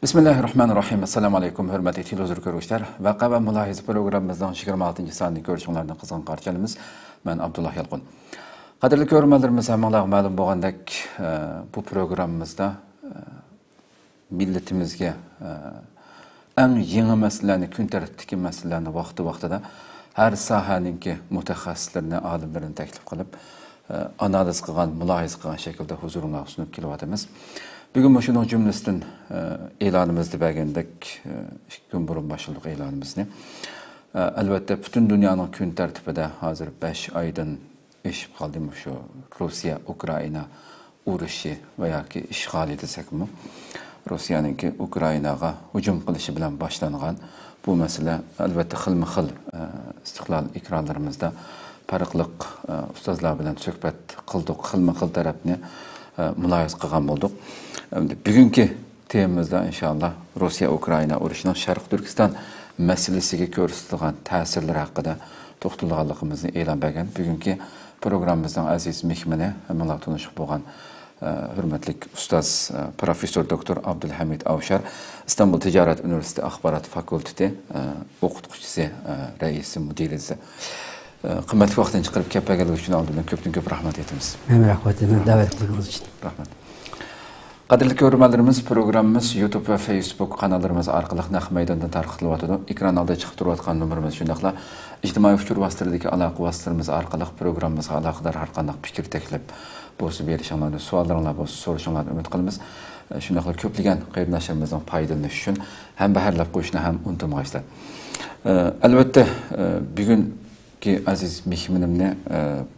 Bismillahirrahmanirrahim. Assalamu alaykum, hörmətli televizor görüşlər. Vaqe və mülahizə proqramımızdan 26-cı sanlı görüşmələrdən qızğın qarşılayırıq. Mən Abdullah Yalqın. Qadirli görmələrimiz həmənlər məlum bolğandək bu proqramımızda millətimizə ən yeni məsələni, gün tərtibdəki məsələni vaxtı-vaxtıda hər sahəninki mütəxəssislərini, alimlərini təklif qılıb analiz qılğan, mülahizə qılğan şəkildə huzuruna sunub kiliyatımız. Bugün şunun cümlesinden ilanımızda bəgəndək gün burun başlıq ilanımızını. Elbette bütün dünyanın gün tərtibində hazır 5 aydan eşib qaldım şu Rusiya-Ukrayna uğraşı veya ki işğal edilsək mi? Rusiyanın ki Ukraynaga hücum qılışı bilan başlanğan bu məsələ elbette xilmi-xil istiqlal ekranlarımızda farqlıq ustazlar bilan söhbət qıldıq, xilmi-xil tərəfini mülayiz qılğan bolduq. Bugünkü temamızda inşallah Rusiya-Ukrayna uğraşının Şərq Türkistan məsələsiga göstərilən təsirləri haqqında toxtalığımızı elan bəgən. Bugünkü proqramımızdan əziz mehməni, həmənlər tanışıq bolğan hörmətli ustaz Professor Doktor Abdülhamid Avşar, İstanbul Ticaret Üniversitesi Axbarat Fakülteti oxutucusu, rəisi, müdirisi. Qimmatli vaxtdan çıxırıb kəpəgəlik üçün aldığından köp rəhmət etimiz. Mən rəhmət edirəm, dəvət etdiyiniz üçün. Rəhmət. Qadirli görmələrimiz, proqramımız YouTube və Facebook kanallarımız arqılıq naq meydandan tarqıtılıvatıdır. Ekran alda çıxıb duruyatqan nömrümüz şundaqla ictimai fikir vasitələrindəki əlaqə vasitələrimiz arqılıq proqramımızға əlaqədar hər qandaq fikir təklif bolsa berişanlarını, suallarınlar bolsa soruşanlarını ümid qılımız. Şundaqla köplügən qeyrinəşərimizdən faydalanış üçün həm bəhərləb qoyuşuna həm unutmayızlar. Əlbəttə, bugün ki aziz mehminimni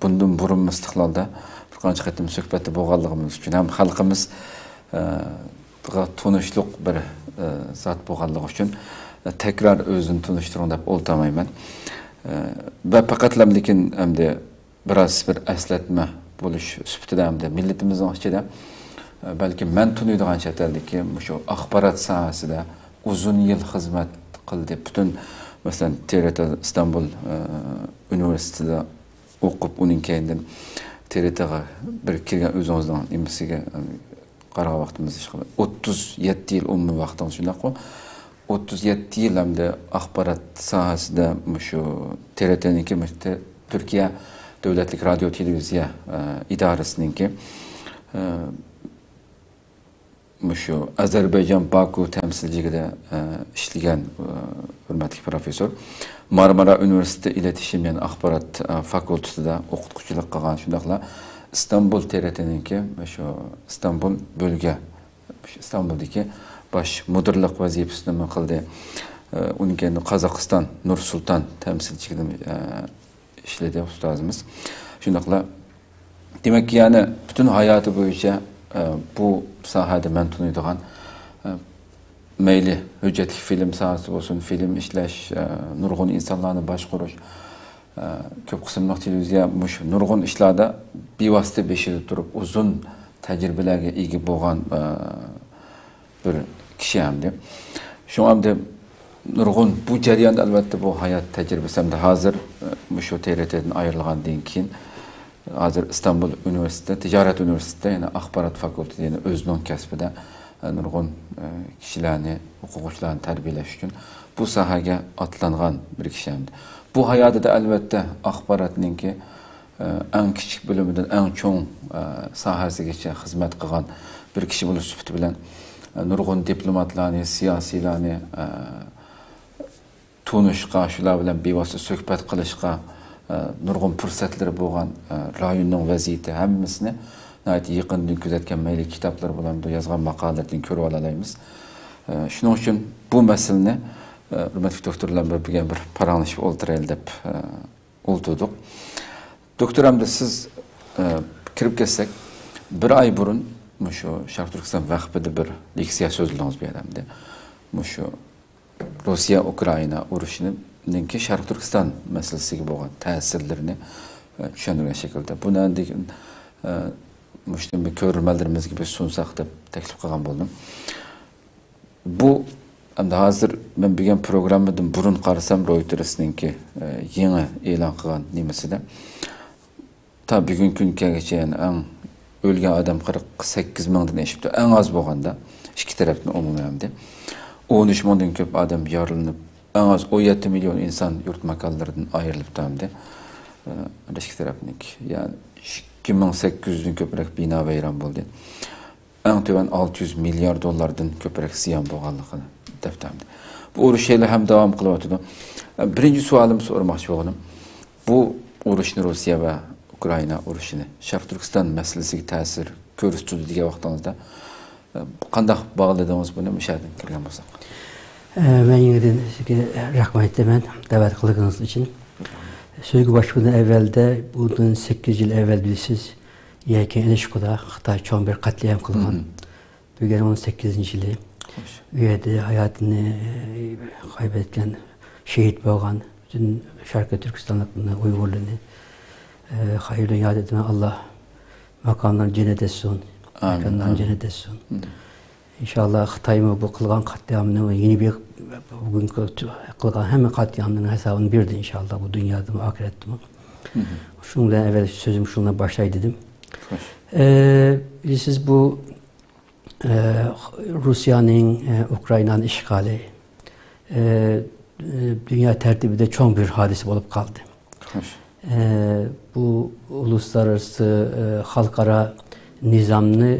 bundan burun istiqlalda bir qancha qatim söhbətdə bolğanlığımız üçün həm xalqımız tunuşluq bir zat bolğanlığı üçün tekrar özünü tunuşturun deb oltamayman. Və faqatlam lekin hamda biraz bir əslatma buluş sübtida hamda millatimizning ichida balki men tunuydigan chet eldagi shu axborot sohasida uzun yil xizmat qildi. Butun masalan TRT İstanbul Üniversitesida o'qib, uning keyindan TRT'ga bir kirgan o'zingizning imisiga qaragan vaqtimiz 37 yil umumiy vaqtimiz shunday. 37 yil hamda axborot sohasida shu TRT'ninki Türkiye Devletlik Radyo Televiziya idorasininki shu Azərbaycan Baku təmsilçiligida ishlagan hörmətli professor Marmara Üniversitesi İletişim yani Axborot Fakültetida o'qituvchilik qilgan. Shundaqla İstanbul TRT'ninki shu İstanbul bölge İstanbul'daki baş müdürlük vazifasini qildi. Uning keyin Qozog'iston Nur Sultan təmsilçiligida ishladi ustozimiz. Shundaqla demek ki yani bütün hayatı boyunca bu sahada men tunuydigan meyli hüccetli film sahası olsun, film işleş, nurgun insanlarını başquruş, köp qismliq televiziya nurgun işlarda bevosita beshida turib uzun tajribalarga ega bo'lgan bir kishi hamda. Shu hamda nurgun bu jarayonda albatta bu hayot tajribasi hamda hozir shu TRT'dan ayrilgandan keyin hozir İstanbul Üniversitesi, Ticaret Üniversitesi yani Axborot Fakülteti yani özünün kasbida nurgun kishilarni, o'quvchilarni tarbiyalash uchun bu sohaga atlangan bir kishi hamda. Bu hayotida albatta axborotninki eng kichik bo'limidan eng cho'ng sohasigacha xizmat qilgan bir kishi bo'lish sifati bilan nurgun diplomatlarni, siyosiylarni tunishga, shular bilan bevosita suhbat qilishga nurgun fursatlar bo'lgan rayonning vaziyati hammasini yaqindan kuzatgan mayli kitoblar bilan yozgan maqolalardan ko'rib olamiz. Shuning uchun bu masalani hurmatli doktorlar bilan bir paranglashib o'tiraylik deb o'ltirdik. Doktor hamda siz kirib kelsak, bir ay burun shu Sharq Turkiston vaqtida bir leksiya so'zladingiz bu yerda. Shu Rusiya-Ukrayna urushininki Sharq Turkiston masalasiga bo'lgan ta'sirlarini düşündüğün şekilde. Bunu endi müşteri körülmelerimiz gibi sunsak da teklif kılgan buldum. Bu hem de hazır ben bir programmadım burun qarasam Reuters'ninki yeni e'lon qilgan nimesida ta bugungi kunga geçen en ölgen adam 48 mingdan eşipti. En az bolganda iki tarafdan umumiy 13 mingdan köp adam yarılanıp en az 17 milyon insan yurt makallarından ayrılıp tamdı. İki tarafınki yani 2800'den köprek bina veyran boldu. En töven 600 milyar dolardan köprek ziyan bolganlygyn deftamdı. Bu uruş şeýle hem dawam kılıp oturdy. Birinci sualym sormakçy bolgandym. Bu uruşny Russiya we Ukraina uruşyny Şark Türkistan meselesiga täsir görüşdi diýen wagtyňyzda kandak bagladyňyz bunu müşahede kirgen bolsak? Ben ýene-de rahmet etmän davet kıldygyňyz için. Söýgü başlamadan evvelde bundan 8 yıl evvel bilsiz Yerken Elişko'da Xitay çoğun bir katliam kılgan. Bugün 18. yılı. Üyede hayatını kaybetken, şehit bolgan bütün Şarkı Türkistanlıklarını, Uygurlarını hayırlı yad etme Allah makamlarını cennet etsin. Makamlarını cennet etsin. İnşallah Xitay'ın bu kılgan katliamını ve yeni bir bugünkü kılgan hemen katliamının hesabını birdi inşallah bu dünyada mı, ahirette mi? Şundan evvel sözüm şundan başlayı dedim. Siz bu Rusya'nın Ukrayna'nın işgali dünya tertibinde çok bir hadise olup kaldı. Bu uluslararası halkara nizamını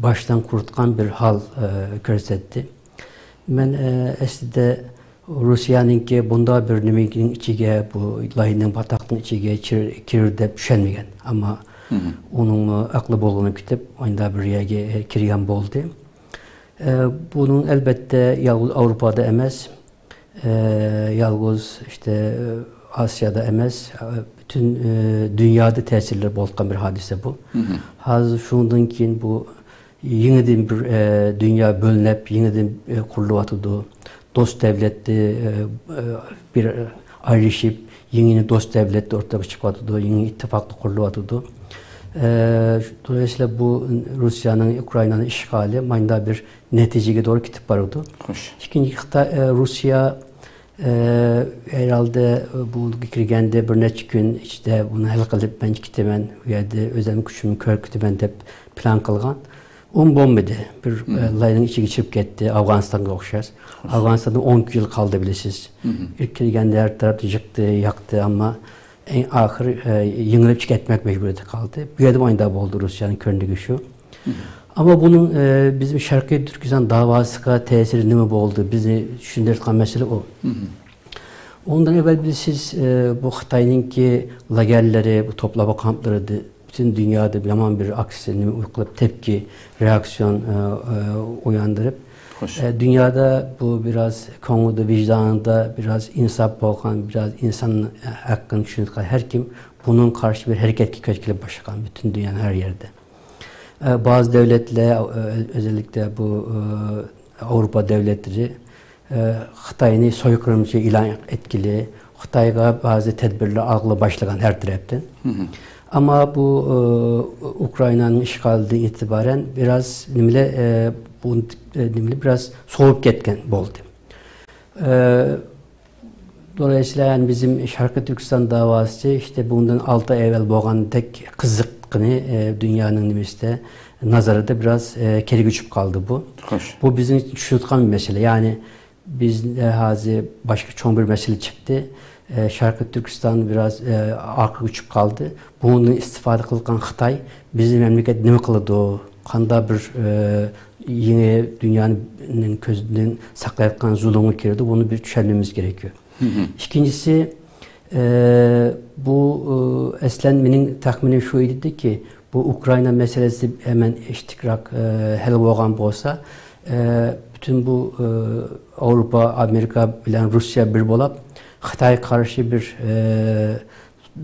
baştan kurutkan bir hal görsetti. Ben aslında Rusya'nın ki bunda bir nimekin içige bu layının bataklığın içige kirde düşenmegen ama onun aklı bolunu kitip oyunda bir yere kirgen boldu. Bunun elbette yalnız Avrupa'da emez, yalnız işte Asya'da emez, bütün dünyada tesirleri bolkan bir hadise bu. Hazır şundan ki bu yeniden bir dünya bölünüp yeniden kuruluvatıdı. Dost devletli bir ayrışıp yeni dost devletli ortaya çıkmadıdı, yeni ittifaklı kuruluvatıdı. Dolayısıyla bu Rusya'nın Ukrayna'nın işgali manada bir neticeye doğru gidip vardı. İkinci Rusya herhalde bu kirgende bir neçe gün işte bunu hal kılıp ben gitmen yerde özel güçümü kör kütüben de plan kılgan. Bombaydı. Bir layının içi geçip gitti. Afganistan'a okşar. Afganistan'da 10 yıl kaldı bilesiz. İlk kirgende her tarafı yıktı, yaktı ama en ahir yıngılıp çıketmek mecburiyeti kaldı. Bir adım aynı oldu Rusya'nın köründe güçü. Ama bunun bizim Şarkı Türkistan davasına tesiri ne mi oldu? Bizi düşündürten mesele o. Ondan evvel bilesiz bu Xitay'ın ki lagerleri, bu toplama kampları bütün dünyada yaman bir aksini uygulayıp tepki, reaksiyon uyandırıp dünyada bu biraz konuda, vicdanında biraz insaf bolgan, biraz insan hakkını düşünen her kim bunun karşı bir hareket köşküyle başlayan bütün dünyanın her yerde. Bazı devletler özellikle bu Avrupa devletleri Xitay'ını soykırımcı ilan etkili, Xitay'a bazı tedbirler algıla başlayan her taraftan. Ama bu Ukrayna'nın işgalinden itibaren biraz bu biraz soğuk ketken oldu. Dolayısıyla yani bizim Şarkı Türkistan davası işte bundan 6 ay evvel boğan tek kızıkkını dünyanın nimeste nazarında biraz keri güçüp kaldı bu. Bu bizim için şutkan bir mesele. Yani biz başka çok bir mesele çıktı. Şarkı Türkistan biraz arka güçüp kaldı. Bunu istifade kılgan Xitay bizim memleket ne kıldı o? Kanda bir yine dünyanın közünden saklayatkan zulümü kirdi. Bunu bir düşünmemiz gerekiyor. İkincisi bu eslenmenin tahmini şu idi ki bu Ukrayna meselesi hemen iştikrak hel boğan bolsa bütün bu Avrupa, Amerika bilen Rusya bir bolap Xitay karşı bir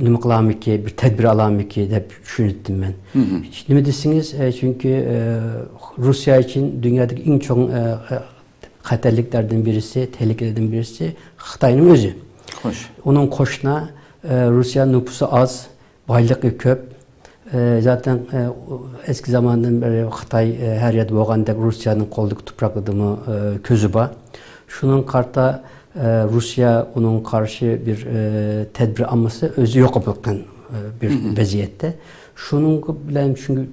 nima kılamı ki, bir tedbir alamı ki hep düşündüm ben. Ne desiniz? Çünkü Rusya için dünyadaki en çok katerliklerden birisi, tehlikelerden birisi Xitay'ın özü. Onun koşuna Rusya nüfusu az, baylığı köp. Zaten eski zamandan beri Xitay her yerde boğanda Rusya'nın kolduk toprakladığımı közü var. Şunun karta Rusya onun karşı bir tedbir alması özü yok bırakın bir vaziyette. Şunun bilen çünkü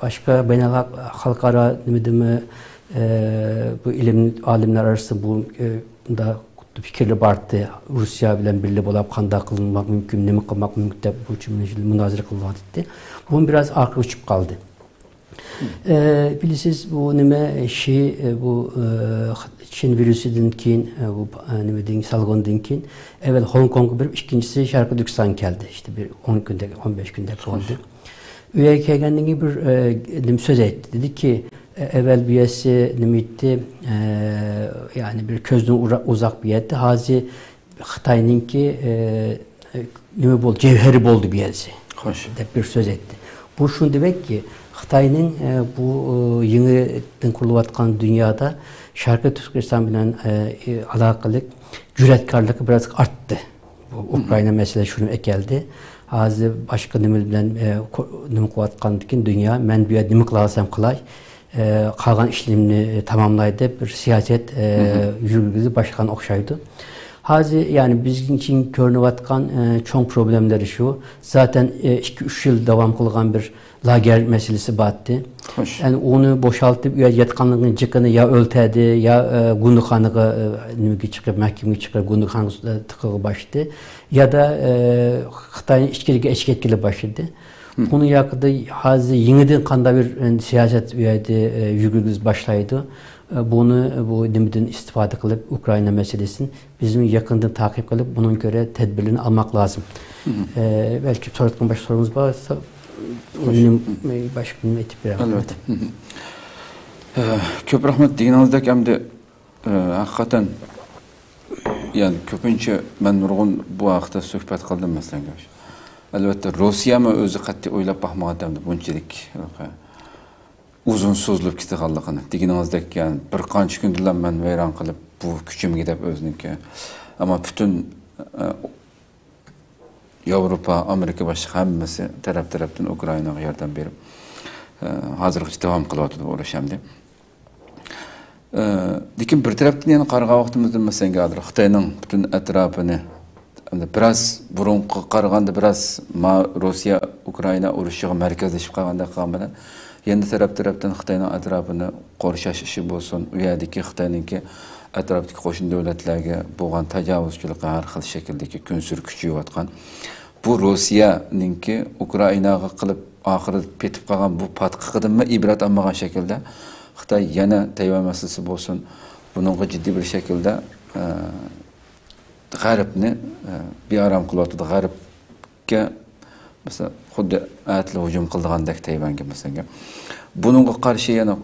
başka beynel halkara bu ilim alimler arasında bu da fikirli bardı. Rusya bilen birlikte bulup kanda kılınmak mümkün, ne kılmak mümkün de bu cümle münazara kılınmak etti. Bunun biraz arka uçup kaldı. Bilirsiniz bu bu Çin virüsünden keyin bu salgından keyin evvel Hong Kong bir ikincisi Şarkı Türkistan geldi. İşte bir 10 günde 15 günde oldu. Üye kelgenden gibi bir söz etti. Dedi ki evvel bir yesi yani bir közden uzak bir yerde hazi Xitay'nın ki cevheri boldu bir yesi. Hoş. Bir söz etti. Bu şunu demek ki Xitay'ın bu yeniden kuruluvatkan dünyada Şarkı Türkistan bilen alakalı cüretkarlığı biraz arttı. Bu Ukrayna meselesi şunu ekeldi. Hazi başka bilen kuvatkandıkin dünya men bir nimi kılasam kılay kalgan işlemini tamamlaydı bir siyaset yürgüzü başkan okşaydı. Hazi yani bizim için görünüvatkan çok problemleri şu. Zaten 2-3 yıl devam kılgan bir lager meselesi battı. Hoş. Yani onu boşaltıp ya yatkanlığın çıkanı ya öltedi ya gundukhanıga nümge çıkıp mahkemeye çıkıp gundukhanıga tıkığı başladı. Ya da Xitay'ın içkilige eşketkili başladı. Bunu yakında hazi yeniden kanda bir siyaset üyedi yürgüz başlaydı. Bunu bu nimden istifade kılıp Ukrayna meselesini bizim yakından takip kılıp bunun göre tedbirlerini almak lazım. Belki sorduğum başka sorumuz varsa benim başka bir etip beraber. Evet. Köp rahmet deyiňiňizdek hem de hakikaten yani köpünçe ben nurgun bu haqda söhbet kıldım mesela. Elbette Rusya mı özü qat'i oylap bakmadan bunçilik uzun sözlüp gitganligini deyiňiňizdek yani bir qancha gündürler men veyran kılıp bu küçüm gidip özünki ama bütün Avrupa, Amerika başka hammasi taraftan Ukraynaga yardım berip hazırlık devam kılatıdı uğraş hemde. Lekin bir taraftan yani qarga wagtymyzda mesela Xitayning bütün etrafını biraz burunqı qaraganda biraz Rusya Ukrayna urushiga merkezleşip qalganda qamana endi taraftan Xitayning etrafını qorshash ishi bo'lsin, u yerdagi Xitoyningki atrofdagi qo'shni davlatlarga bo'lgan tajovuzchilikqa har xil shakldagi kun surkichiyotgan bu Rossiyaninki Ukrainaga qilib oxiri petib qolgan bu patqiqidimi ibrat olmagan shaklda Xitoy yana Tayvan masalasi bo'lsin, buningga jiddiy bir shaklda G'arbni bearam qilyotdi. G'arbga mesela xuddi atli hujum qilgandek Tayvanga mesela. Buningga qarshi yana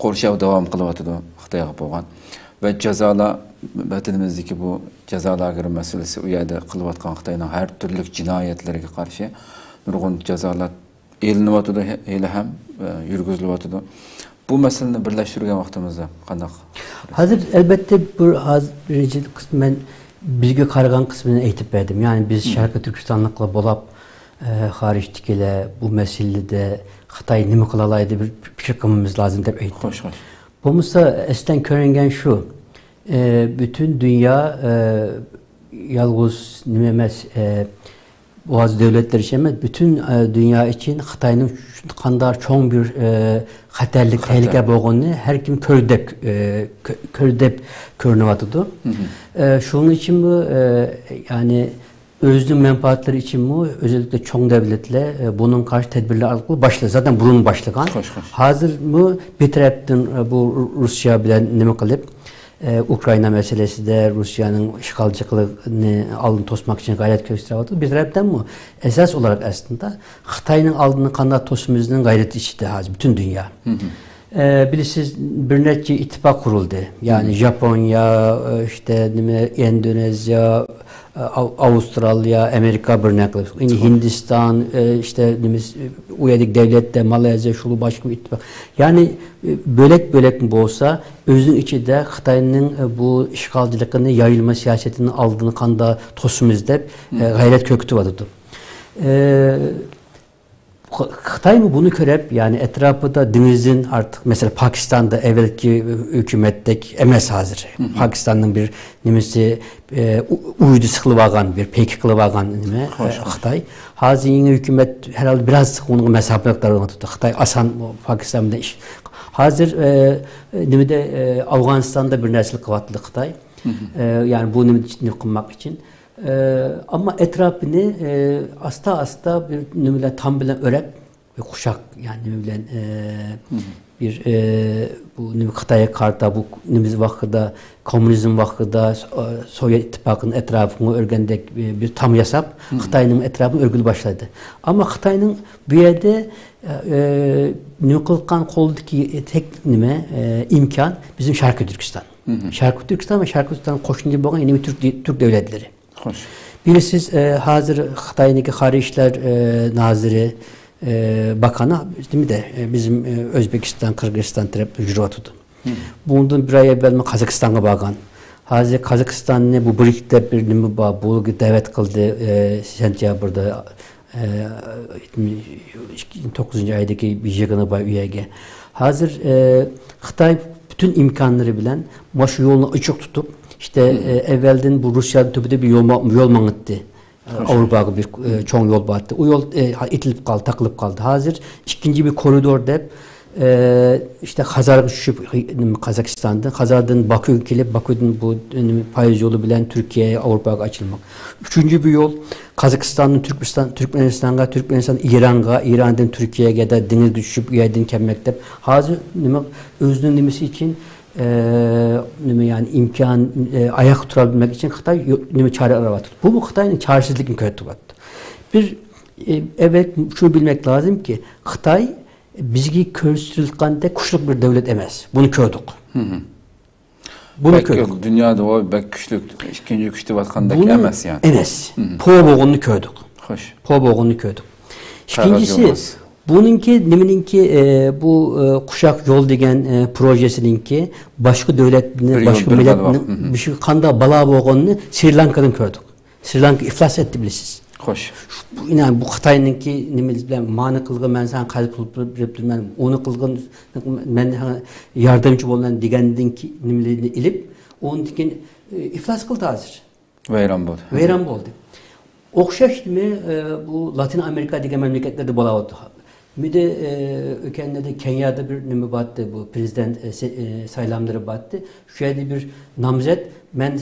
qo'rshav davom qilyotdi Xitoyga bo'lgan ve jazolar vatanimizdagi bu jazolar meselesi u yerda qilayotgan Xitoyning har turli jinoyatlariga qarshi nurg'un jazolar elinyotdi, hali ham yurgizilyotdi. Bu meseleni birleştirgen vaktimizde qanday? Hazır elbette bu birinci kısmen bizge qaragan kısmını aytib berdim. Yani biz Şarkı Türkistanlıkla bolap xariçdikile bu meselede Xitay nima qılalaydı bir fikir qilmamiz lazım deb aytdim. Xo'sh. Bu musa esden ko'ringan şu. Bütün dünya yalnız nima emas bazı devletler için emas, bütün dünya için Xitayning qanday cho'ng bir xatarlik tehlike bo'lganini her kim ko'rdep ko'rinyapti. Şunun için bu yani özünün menfaatleri için bu özellikle çoğun devletler bunun karşı tedbirler alıp başladı. Zaten bunun başlagan. Hazır bu bir taraftan bu Rusya bilen nima qilib Ukrayna meselesi de Rusya'nın işgalcılığını alın tosmak için gayret gösteriyordu. Bir taraftan bu esas olarak aslında Xitayning aldığını qanday tosumuzun gayreti içinde hazır bütün dünya. Bilirsiniz bir neçe ittifak kuruldu. Yani Japonya, işte Endonezya, Avustralya, Amerika bir nekle. Hindistan, işte uyadık devlette, Malezya, şulu başka bir ittifak. Yani bölek mi olsa özün içinde Xitayning bu işgalcılığını yayılma siyasetini aldığını kanda tosumuzda gayret köktü vardı. Xitay mı bunu körep, yani etrafında denizin artık mesela Pakistan'da evvelki hükümettek emes hazır. Pakistan'ın bir nimesi uydu sıkılıvagan bir peki kılıvagan nime Xitay. Hazır yeni hükümet herhalde biraz onun mesafeliklerini tuttu. Xitay asan Pakistan'da iş. Hazır nimede Afganistan'da bir nesil kıvatlı Xitay. Yani bu nimede için kılmak için. Ama etrafını asta bir nümle tam bilen örep ve kuşak, yani nümle bir bu nüm Xitay'a karta bu nümüz vakıda komünizm vakıda Sovyet İttifakı'nın etrafını örgendek bir tam yasap Xitay'ın etrafını örgülü başladı. Xitay'ın bu yerde nüm kılkan koldaki tek nime imkan bizim Şarkı Türkistan. Şarkı Türkistan ve Şarkı Türkistan'ın koşunca boğan yeni Türk devletleri. Hoş. Birisiz hazır Xitay'daki Xarici İşler Nazırı Bakanı değil de bizim Özbekistan, Kırgızistan tarafı jüratıdı. Bundan bir ay evvel Kazakistan'a bakan. Hazır Kazakistan'ı bu birlikte bir nimi bu davet kıldı sentyabrda 9. aydaki bir yığını var üyege. Hazır Xitay bütün imkanları bilen maşı yolunu açık tutup işte evvelden bu Rusya'da tüpüde bir yol manıttı. Avrupa'da bir çoğun yol battı. O yol itilip kaldı, takılıp kaldı. Hazır ikinci bir koridorda işte Hazar düşüp Kazakistan'da, Hazar'dan Bakü'ye gelip Bakü'den bu payız yolu bilen Türkiye'ye, Avrupa'ya açılmak. Üçüncü bir yol Kazakistan'dan Türkmenistan'a, Türkmenistan İran'a, İran'dan Türkiye'ye de deniz düşüp yerden kelmekte. Hazır özünün nimesi için yani imkan ayak turabilmek için Xitay çare aravatır. Bu Xitay'ın çaresizliğini kötüvattı. Bir evet şunu bilmek lazım ki Xitay bizgi körüstürülkende kuşluk bir devlet emez. Bunu kördük. Bunu kördük. Dünyada o bek güçlük, ikinci güçlü vatkandaki emez yani. Emez. Poğboğunu kördük. Hoş. Poğboğunu kördük. İkincisi bununki nemininki bu kuşak yol degen projesininki başka devletinin, başka milletinin bir şey kanda bala boğanını Sri Lanka'dan kördük. Sri Lanka iflas etti bilesiz. Hoş. Yani bu Xitay'ınki nimiz bilen mani kılgın ben sen kalp bulup ben onu kılgın ben yardımcı olan digendinki nimlerini ilip onun dikin iflas kıldı hazır. Veyran oldu. Veyran oldu. Okşaş mi bu Latin Amerika digen memleketlerde bola oldu. Bir de ülkende Kenya'da bir nimi battı bu prezident saylamları battı. Şöyle bir namzet ben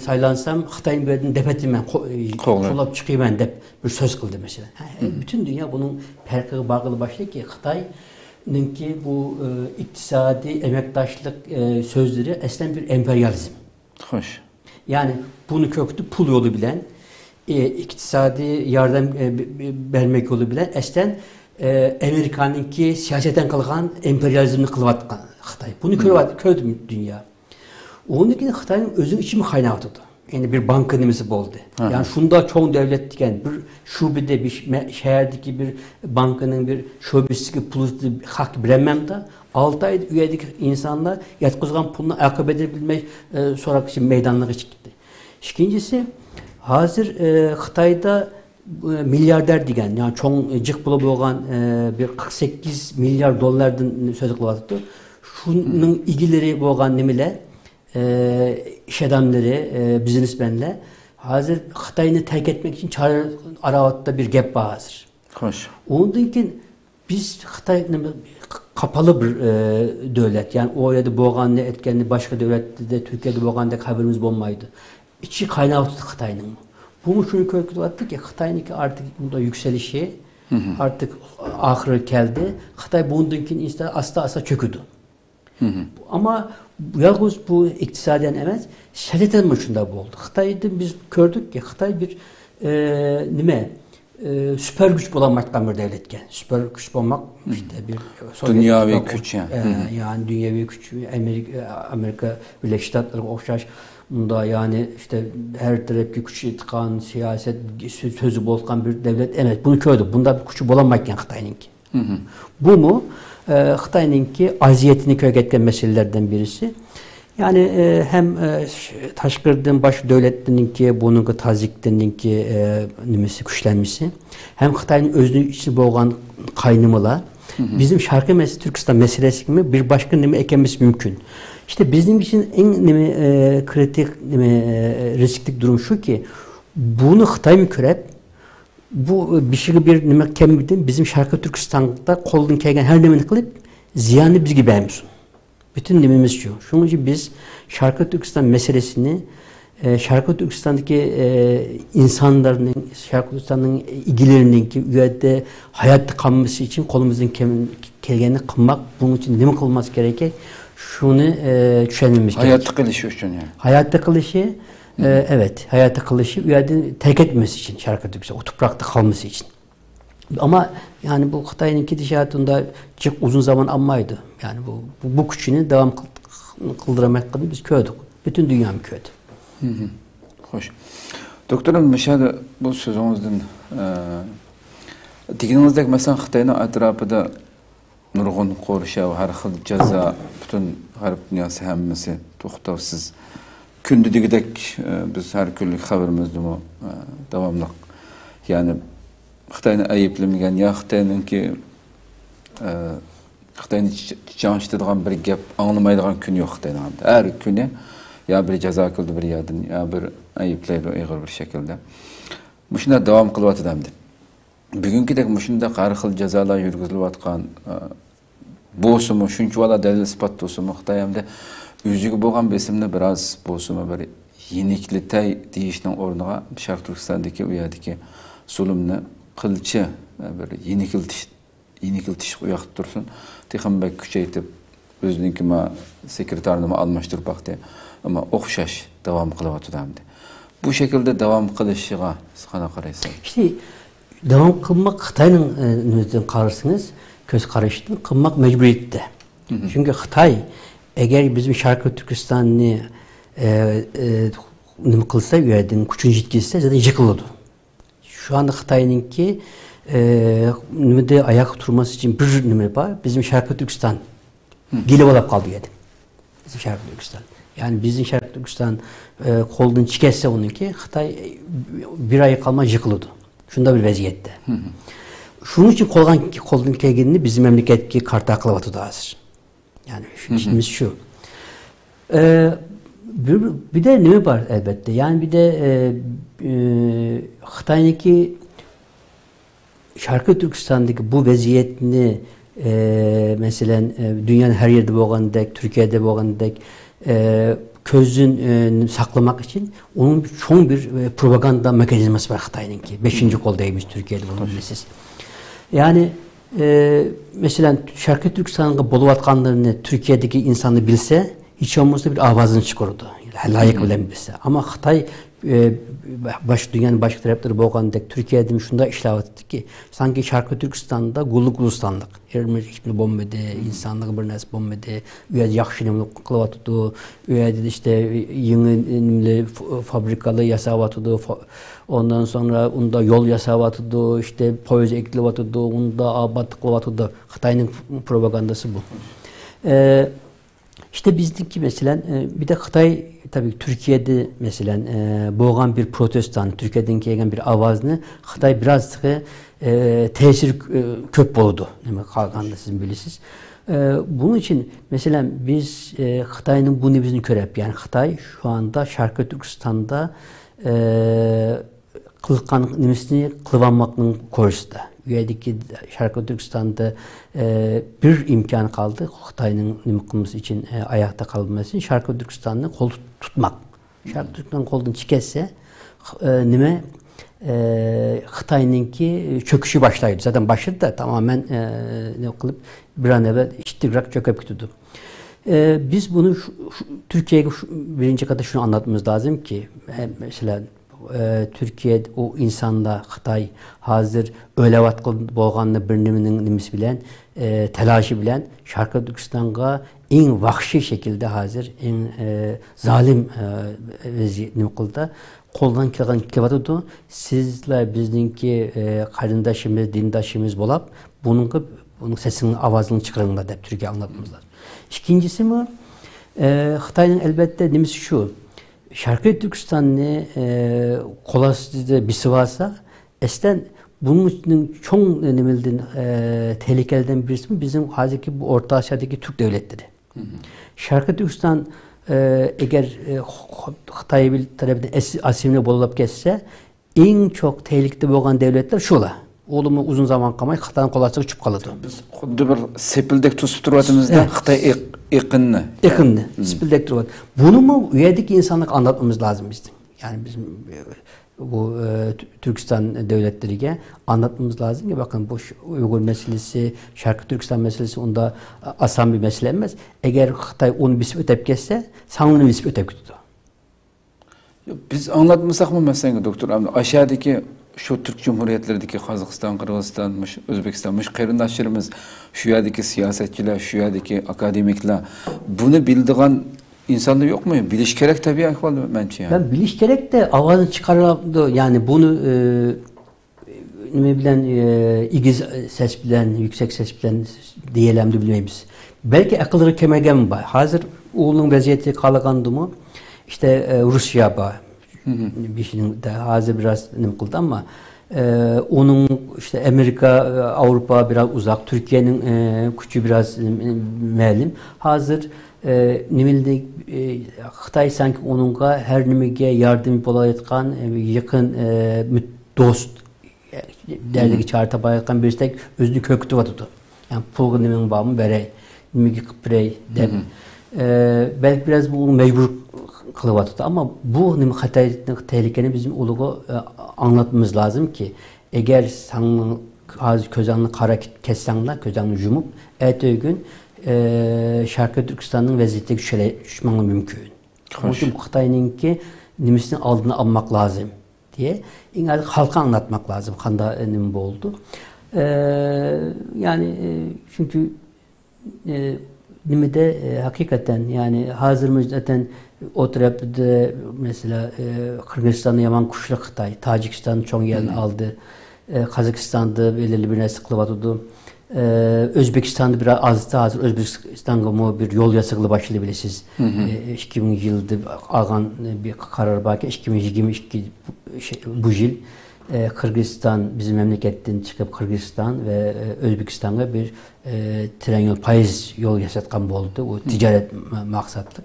saylansam Xitay'ın verdiğini depetim ben solap çıkayım ben dep bir söz kıldı mesela. Bütün dünya bunun perkığı bağlı başladı ki Xitay'ın ki bu iktisadi emektaşlık sözleri esnen bir emperyalizm. Hoş. Yani bunu köktü pul yolu bilen iktisadi yardım vermek yolu bilen esnen Amerika'nınki siyasetten kalkan emperyalizmini kılıvatkan Xitay. Bunu kördü dünya. Onun için Xitay'ın özün içimi kaynağı tuttu. Yani bir banka nimisi oldu. Yani şunda çoğun devlet diken bir şubede bir şehirdeki bir bankanın bir şubesi pulusu hak bilemem de 6 ay üyedik insanlar yatkızgan pulunu akab edebilmek sonraki meydanlara çıktı. İkincisi hazır Xitay'da milyarder digen yani çoğun cık bulup olan bir 48 milyar dolardan söz kılattı. Şunun ilgileri olan nimile iş adamları, biznesmenle hazır Xitay'ını terk etmek için çare aravatta bir gap var hazır. Hoş. Onun için biz Xitay kapalı bir devlet. Yani o yerde boğanlı etkenli başka devlette de Türkiye'de boğanlı haberimiz olmaydı. İçi kaynağı tuttu Xitay'ın. Bunu şunu körüklattı ki Xitay'ın artık bunda yükselişi artık ahırı geldi. Xitay bundankini insan asla çöküdü. Ama yalnız bu iktisadiyen emez, şeriten maçında bu oldu. Xitay'da biz gördük ki Xitay bir süper güç bulamaktan bir devletken. Süper güç bulmak işte bir dünyavi güç yani. Yani dünyavi güç Amerika Birleşik Devletleri okşaş. Bunda yani işte her tarafki güç itikan, siyaset sözü bolkan bir devlet. Evet bunu gördük. Bunda bir gücü bulamakken Xitay'ınki. Bu mu? Xitay'ınki aziyetini köketken meselelerden birisi. Yani hem taşkırdan baş devletlerinin bunun taziklerinin nimesi güçlenmesi hem Xitayning özünün içi boğan kaynımıla bizim Şarkı Türkistan meselesi gibi bir başka nime eklememiz mümkün. İşte bizim için en kritik riskli durum şu ki bunu Xitay mı körep bu bir şey bir nime kemikten bizim Şarkı Türkistan'da kolun kelgen her nimeni kılıp ziyanı biz gibi beğenmiyorsun. Bütün nimimiz şu. Şunun için biz Şarkı Türkistan meselesini Şarkı Türkistan'daki insanların, Şarkı Türkistan'ın ilgilerinin ki üyede hayatta kalması için kolumuzun kelgenini kılmak, bunun için ne mi kılması gerekir? Şunu düşünmemiz gerekir. Hayatta kılışı için yani. Hayatta kılışı, evet, hayatta kılışı üyede terk etmesi için Şarkı Türkistan, o toprakta kalması için. Ama yani bu Xitayning gidişatında çok uzun zaman almaydı. Yani bu küçüğünü devam kıldıramak kadar biz köydük. Bütün dünya mı köydü? Hoş. Doktorum, mesela bu sözünüzden digininizdeki mesela Xitayning etrafında nurgun qoruşa, her xil ceza, bütün Garip dünyası hemmesi toxtavsız kündüdegidek biz her günlük haberimizde bu devamlı. Yani Xitayni ayıplamagan ya Xitayninki Xitayni janıştırgan bir gap anlamaydigan kun yo'q Xitayning. Her kuni ya bir jazo qildi bir yerdan ya bir ayıplaydi ig'ir bir şekilde. Mushunda davom qilyapti demdi. Bugünkidek mushunda har xil jazolar yurgizilayotgan bo'lsa-mu shunchalar dalil isbot bo'lsa-mu Xitoy hamda o'ziga bo'lgan besimni biroz bo'lsa-mu bir yeniklitay deyishning o'rniga Sharq Turkistondagi u yerdagi zulmni qilchi bir yenikiltish uyoqda tursin. Texanbek kuchaytib o'zininki sekretarni almashtirib baqdi. Ama o'xshash davom qilyapti demdi. Bu şekilde devam qilishiga siz qana qaraysiz? İşte devam qilmoq Xitoyning o'zidan qararsangiz ko'z qarashdan qilmoq majburiyatda. Çünkü Xitoy eğer bizim Şarkı Türkistan'ni nima qilsa, u yerdan kuchini yetkazsa zaten yıkılırdı. Şu anda Xitoyninki nimada ayak turması için bir nima var. Bizim Şarkı Türkistan gelip olab qaldı dedi. Bizim Şarkı Türkistan. Yani bizim Şarkı Türkistan koldan çıkarsa onunki Xitoy bir ay kalmaz yıkılırdı. Şunda bir vaziyette. Şunun için koldan kelgenini bizim memleketki karta kılavatı da hazır. Yani işimiz şu. Bir de ne var elbette? Yani bir de Xitay'daki Şarkı Türkistan'daki bu vaziyetini mesela dünyanın her yerde boğandek, Türkiye'de boğandek közün saklamak için onun çoğun bir propaganda mekanizması var Xitay'ınki. 5. koldaymış Türkiye'de bunun meselesi. Yani mesela Şarkı Türkistan'ın buluvatkanlarını Türkiye'deki insanı bilse hiç olmazsa bir avazını çıkarırdı. Layık bilen bilse. Ama Xitay dünyanın başka tarafları boğandek Türkiye'de şunda işlevatı ki sanki Şarkı Türkistan'da gulluk gulustanlık. Hiçbir bombede, insanlık bir nes bombede, üyede yaxşı nimlik kılıvatıdı, üyede işte yeni fabrikalı yasavatıdı, ondan sonra onda yol yasavatıdı, işte poyuz eklivatıdı, onda abat kılıvatıdı. Xitay'nın propagandası bu. İşte bizdeki mesela bir de Xitay tabii Türkiye'de mesela boğan bir protestan, Türkiye'den gelen bir avazını Xitay biraz tesir köp oldu. Kalkanda sizin bilirsiniz. Bunun için mesela biz Xitay'ın bu nebizini körep. Yani Xitay şu anda Şarkı Türkistan'da kılıkan nimesini kılıvanmakın korusunda. Üyedeki Şarkı Türkistan'da bir imkan kaldı Xitay'ın nimkımız için ayakta kalması için Şarkı Türkistan'ı kol tutmak. Şarkı Türkistan'ın koldan çıkarsa nime Xitay'ınki çöküşü başlaydı. Zaten başladı da tamamen ne kılıp bir an evvel istigrak çöküp gidiyordu. Biz bunu Türkiye'ye birinci kadar şunu anlatmamız lazım ki mesela Türkiye o insanda Xitay hazır ölevat bolğanını bir nimesi bilen telaşı bilen Şarkı Türkistan'a en vahşi şekilde hazır en zalim noktada koldan kelvatıdı. Sizler bizninki karındaşımız, dindaşımız bolap bunun sesinin avazını çıkarınlar da Türkiye anlatmamızlar. İkincisi mi? Xitayning elbette nimesi şu. Şarkı Türkistan'ı kolasızda bir sıvasa esten bunun çok nemildin tehlikeliden birisi bizim hazırki bu Orta Asya'daki Türk devletleri. Şarkı Türkistan eğer Xitay bir tarafından asimle bolup geçse en çok tehlikeli olan devletler şula. Oğlumu uzun zaman kalmay Xitayning kolasıga çıkıp kaldı. Biz xuddi bir sepildek tutup turbatımızda Xitay yaqinni. Yaqinni, sepildek turbat. Bunu mu üyedeki insanlık anlatmamız lazım bizim. Yani bizim bu Türkistan devletleriyle anlatmamız lazım ki bakın bu Uygur meselesi, Şarkı Türkistan meselesi onda asan bir mesele emez. Eğer Xitay onu bisip ötep geçse, sen onu bisip ötep gidiyor. Biz anlatmasak mı mesela doktor? Aşağıdaki şu Türk Cumhuriyetlerdeki Kazakistan, Kırgızistan, Özbekistan, qarindoshlarimiz, şu yerdeki siyasetçiler, şu yerdeki akademikler bunu bildiğin insanlar yok mu? Biliş gerek tabii ahval bence yani. Ben biliş gerek de avazını çıkarıldı. Yani bunu ne bilen igiz ses bilen, yüksek ses bilen diyelemdi bilmeyiz. Belki akılları kemergen var. Hazır oğlunun vaziyeti kalagandı mı? İşte Rusya var. Bir şeyin de hazır biraz ne kıldı ama onun işte Amerika, Avrupa biraz uzak. Türkiye'nin küçüğü biraz melim. Hazır nimilde Xitay sanki onunla her nimige yardım bolayatkan yakın dost derdeki çağrıta bayatkan birisi tek özlü köktü vatıdı. Yani pulgu nimin bağımı berey, nimigi kıprey dep. Belki biraz bu mecbur kılıvatıdı ama bu nimin tehlikeni bizim uluğu anlatmamız lazım ki eğer sanın közanını kara kessanlar, közanını jumup ertesi gün Şarkı Türkistan'ın vaziyeti düşmanı mümkün. Onun için bu Xitay'ınki nimisini aldığını almak lazım diye halka anlatmak lazım. Kanda nimi oldu. Yani çünkü nimide hakikaten yani hazırımız zaten o tarafta mesela Kırgızistan'ı yaman kuşlu Xitay, Tacikistan'ın çok yerini aldı. Kazakistan'da belirli bir sıklığı vardı. Özbekistan'da biraz az da hazır Özbekistan'a bir yol yasaklı başladı bile siz 2000 yılda algan bir karar varken 2022 bu yıl Kırgızistan bizim memleketten çıkıp Kırgızistan ve Özbekistan'a bir tren yol, payiz yol yasatkan oldu. O ticaret maksatlı.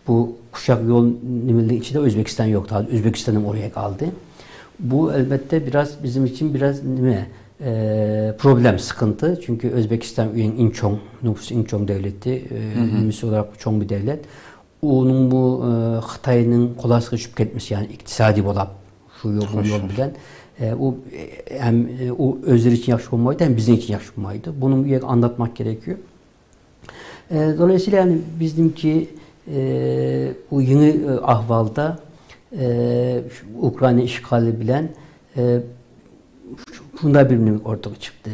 Bu kuşak yol nimildi içinde Özbekistan yoktu. Özbekistan'ın oraya kaldı. Bu elbette biraz bizim için biraz ne? Problem, sıkıntı. Çünkü Özbekistan İnçon, nüfusu İnçon devleti, nüfusu olarak çok bir devlet. Onun bu Xitay'ın kolaylıkla düşüp gitmesi yani iktisadi olarak şu yol bilen hem o özleri için yaxşı olmaydı hem bizim için yaxşı olmaydı. Bunu bir anlatmak gerekiyor. Dolayısıyla yani bizimki bu yeni ahvalda Ukrayna işgali bilen bunda bir nimik ortaya çıktı.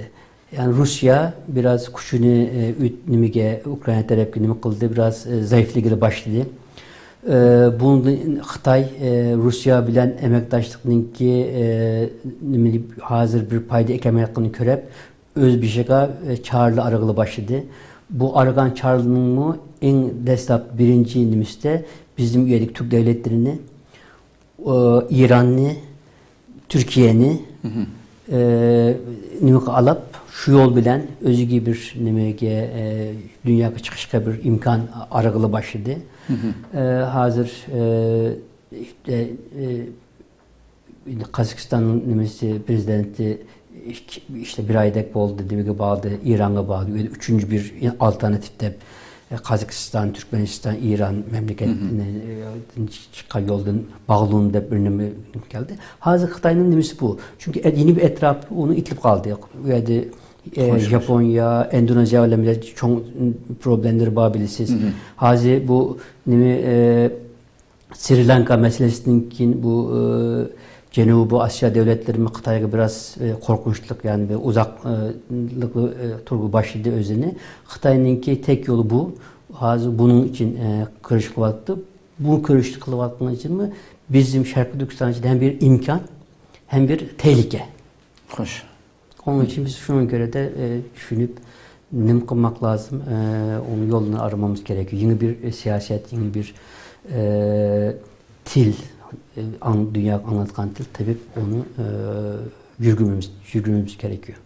Yani Rusya biraz kuşunu nimige Ukrayna tarafı nimik kıldı, biraz zayıflığı başladı. Bunu Xitay Rusya bilen emektaşlıkının ki hazır bir payda ekemekini körep öz bir şeka çağrılı arıgılı başladı. Bu arıgan çağrılının mu en destek birinci nimiste bizim üyelik Türk devletlerini İran'ı, Türkiye'ni nimik alıp şu yol bilen özgü bir nimege dünya çıkışka bir imkan arıgılı başladı. Hazır işte Kazakistan'ın nimesi prezidenti işte bir aydak oldu demeye bağlı, İran'a bağlı. Üçüncü bir alternatifte Kazakistan, Türkmenistan, İran memleketine çıkan yoldan bağlılığında bir nimi geldi. Hazır Xitay'ın nimesi bu. Çünkü yeni bir etraf onu itilip kaldı. Yani Japonya, Endonezya ile çok problemleri babilisiz. Hazır bu nimi Sri Lanka meselesinin bu Cenubu Asya devletleri Xitay'a biraz korkunçluk yani uzaklıklı turgu başladı özünü. Xitay'ınki tek yolu bu. Hazır bunun için karışıklık vakti. Bu karışıklık vaktinin için mi bizim Şarkı Türkistan için hem bir imkan hem bir tehlike. Hoş. Onun için biz şuna göre de düşünüp nim kılmak lazım. Onun yolunu aramamız gerekiyor. Yeni bir siyaset, yeni bir til, dünya anlatılan til tabii onu yürgümemiz gerekiyor.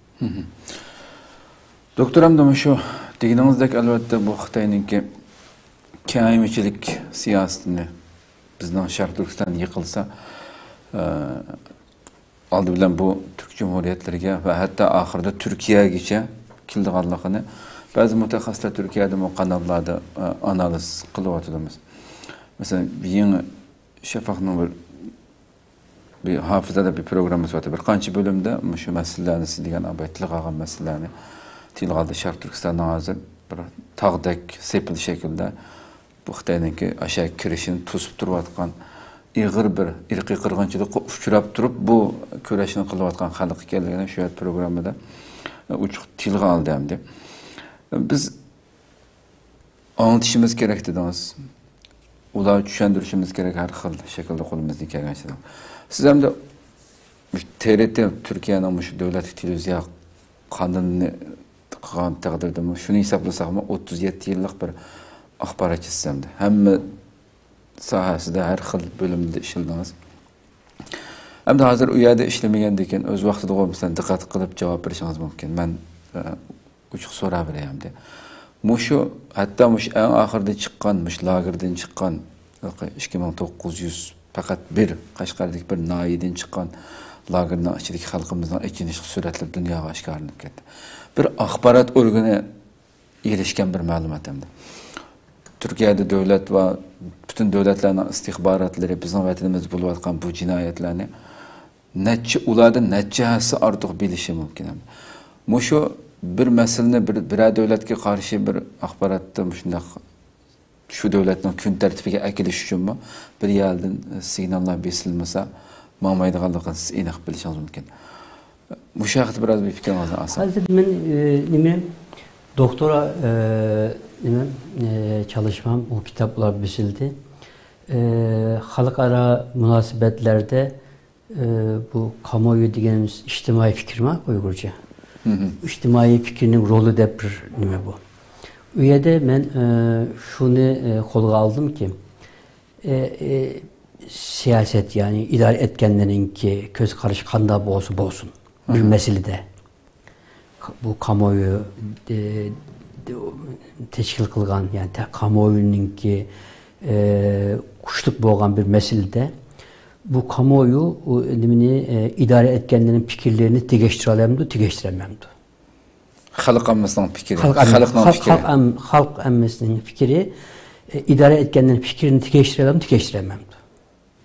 Doktoram da şu deginimizdeki elbette bu Xitay'nınki kâhimçilik siyasetini bizden Şarkı Türkistan yıkılsa aldı bilen bu Türk Cumhuriyetlerine ve hatta ahırda Türkiye'ye kildiğanlığını bazı mütehassıslar Türkiye'de bu kanallarda analiz kılıvatırımız. Mesela yeni Şafak'ın bir hafızada bir programımız var. Bir kançı bölümde şu meselelerini sildiğin abaytlık ağam meselelerini tilgalda Şarkı Türkistan'dan hazır bir tağdak sepil şekilde bu Xitay'daki aşağı kirişini tutup duruvatkan İğir bir irqi qırğınçılıqqa uçurab durup bu köreşini qılıvatkan xalq ekenligini şu programda uçuq tilg'a aldı hamdi. Biz anlatışımız gerek dediniz. Ular düşündürüşümüz gerek her xil şekilde qolumuzdan kelgancha. Siz hem de TRT Türkiye'nin şu devlet televizyon kanalını qilgan taqdirda shuni hisoplasak 37 yillik bir axborotchisiz hamda. Hamma sahasida har xil bölümde ishladingiz. Hamda hozir u yerda ishlamagandan o'z vaqtida qo'ymasdan diqqat qilib javob berishingiz mumkin. Men uchuq so'rab berayamdi. Mushu hatta mush eng oxirida chiqqan, mush lagerdan chiqqan 2900 faqat bir Qashqardagi bir noyidan chiqqan lagerning ichidagi xalqimizning ichinishli suratlar dunyoga oshkorlanib ketdi. Bir axborot organi erishgan bir ma'lumot hamda. Türkiye'de devlet ve bütün devletlerin istihbaratları bizim vatanımız buluvatkan bu cinayetlerini ulardan neçehası artık bilişi mümkün. Muşu bir meselini bir devletke karşı bir akbaratta şu devletin gün tertibiga ekiliş için mi bir yerden signallar besilmese mamaydıqanlıqın siz inek bilişiniz mümkün. Muşu hakkında biraz bir fikrinizi alsam. Hazır ben doktora çalışmam, o kitaplar bisildi. Halkara münasebetlerde bu kamuoyu dediğimiz içtimai fikir mi Uygurca? İçtimai fikrinin rolü de bir nime bu. Üyede ben şunu kolga aldım ki siyaset yani idare etkenlerin ki köz karış kanda bolsun bir meselede bu kamuoyu teşkil kılgan yani kamuoyunun ki kuşluk boğan bir meselede bu kamuoyu idare etkenlerin fikirlerini tigeştirememdi. Halk ammasining fikri, halk ammasining fikri idare etkenlerin fikrini tigeştirememdi.